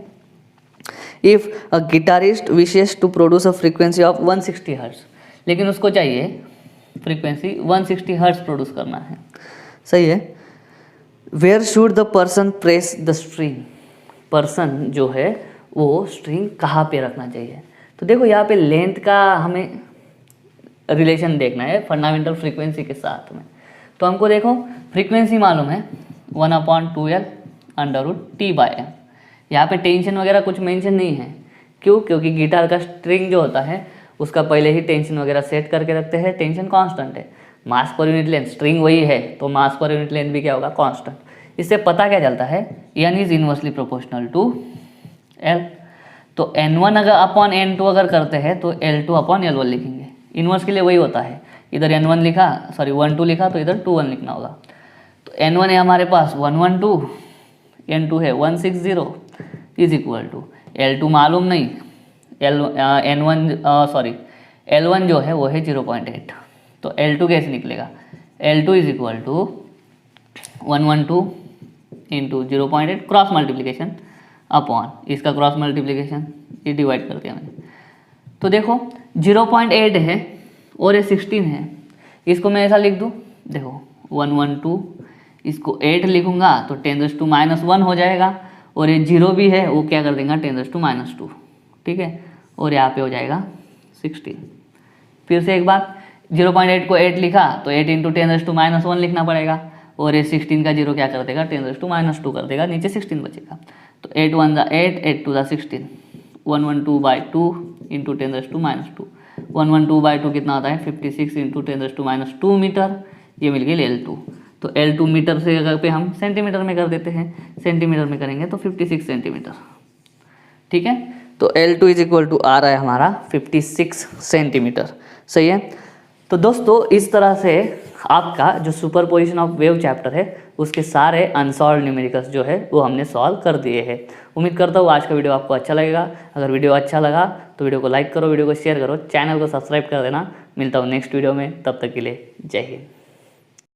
If a guitarist wishes to produce a frequency of 160 hertz, लेकिन उसको चाहिए फ्रीक्वेंसी 160 हर्ट्ज प्रोड्यूस करना है, सही है। Where should the person press the string, person जो है वो स्ट्रिंग कहाँ पे रखना चाहिए। तो देखो यहाँ पे लेंथ का हमें रिलेशन देखना है फंडामेंटल फ्रीक्वेंसी के साथ में। तो हमको देखो फ्रीक्वेंसी मालूम है 1/2L under root T by m. यहाँ पे टेंशन वगैरह कुछ मेंशन नहीं है, क्यों, क्योंकि गिटार का स्ट्रिंग जो होता है उसका पहले ही टेंशन वगैरह सेट करके रखते हैं, टेंशन कांस्टेंट है। मास पर यूनिट लेंथ, स्ट्रिंग वही है तो मास पर यूनिट लेंथ भी क्या होगा, कांस्टेंट। इससे पता क्या चलता है, n is inversely proportional to L। तो N1 अगर अपॉन N2 अगर करते हैं तो L2 अपॉन L1 लिखेंगे, इनवर्स के लिए वही होता है, इधर N1 लिखा, सॉरी 1 लिखा तो इधर 2 1 लिखना होगा। तो N1 है हमारे पास 112, N2 है 160 इज इक्वल टू L2 मालूम नहीं, L1 जो है वो है 0.8, तो L2 कैसे निकलेगा, L2 is equal to 112 into 0.8 cross multiplication upon इसका क्रॉस मल्टीप्लिकेशन, ये डिवाइड कर दिया मैंने। तो देखो 0.8 है और ये 16 है, इसको मैं ऐसा लिख दूँ, देखो 112 इसको 8 लिखूंगा तो 10⁻⁻1 हो जाएगा, और ये 0 भी है वो क्या कर देगा 10⁻², ठीक है, और यहाँ पे हो जाएगा 16। फिर से एक बात, 0.8 को 8 लिखा तो 8 × 10⁻1 लिखना पड़ेगा, और ये 16 का 0 क्या कर देगा 10⁻² कर देगा, नीचे 16 बचेगा। तो 8 1 = 8, 8 2 = 16, 112/2 × 10⁻², 112/2 कितना होता है 56 × 10⁻² मीटर, ये मिल गई L2। तो L2 मीटर से अगर पे हम सेंटीमीटर में कर देते हैं, सेंटीमीटर में करेंगे तो 56 सेंटीमीटर, ठीक है। तो L2 = आ रहा है हमारा 56 सेंटीमीटर, सही है। तो दोस्तों इस तरह से आपका जो सुपरपोजिशन ऑफ वेव चैप्टर है उसके सारे अनसॉल्व न्यूमेरिकल्स जो है वो हमने सॉल्व कर दिए हैं। उम्मीद करता हूँ आज का वीडियो आपको अच्छा लगेगा। अगर वीडियो अच्छा लगा तो वीडियो को लाइक करो, वीडियो को शेयर करो, चैनल को सब्सक्राइब कर देना। मिलता हूँ नेक्स्ट वीडियो में, तब तक के लिए जय हिंद।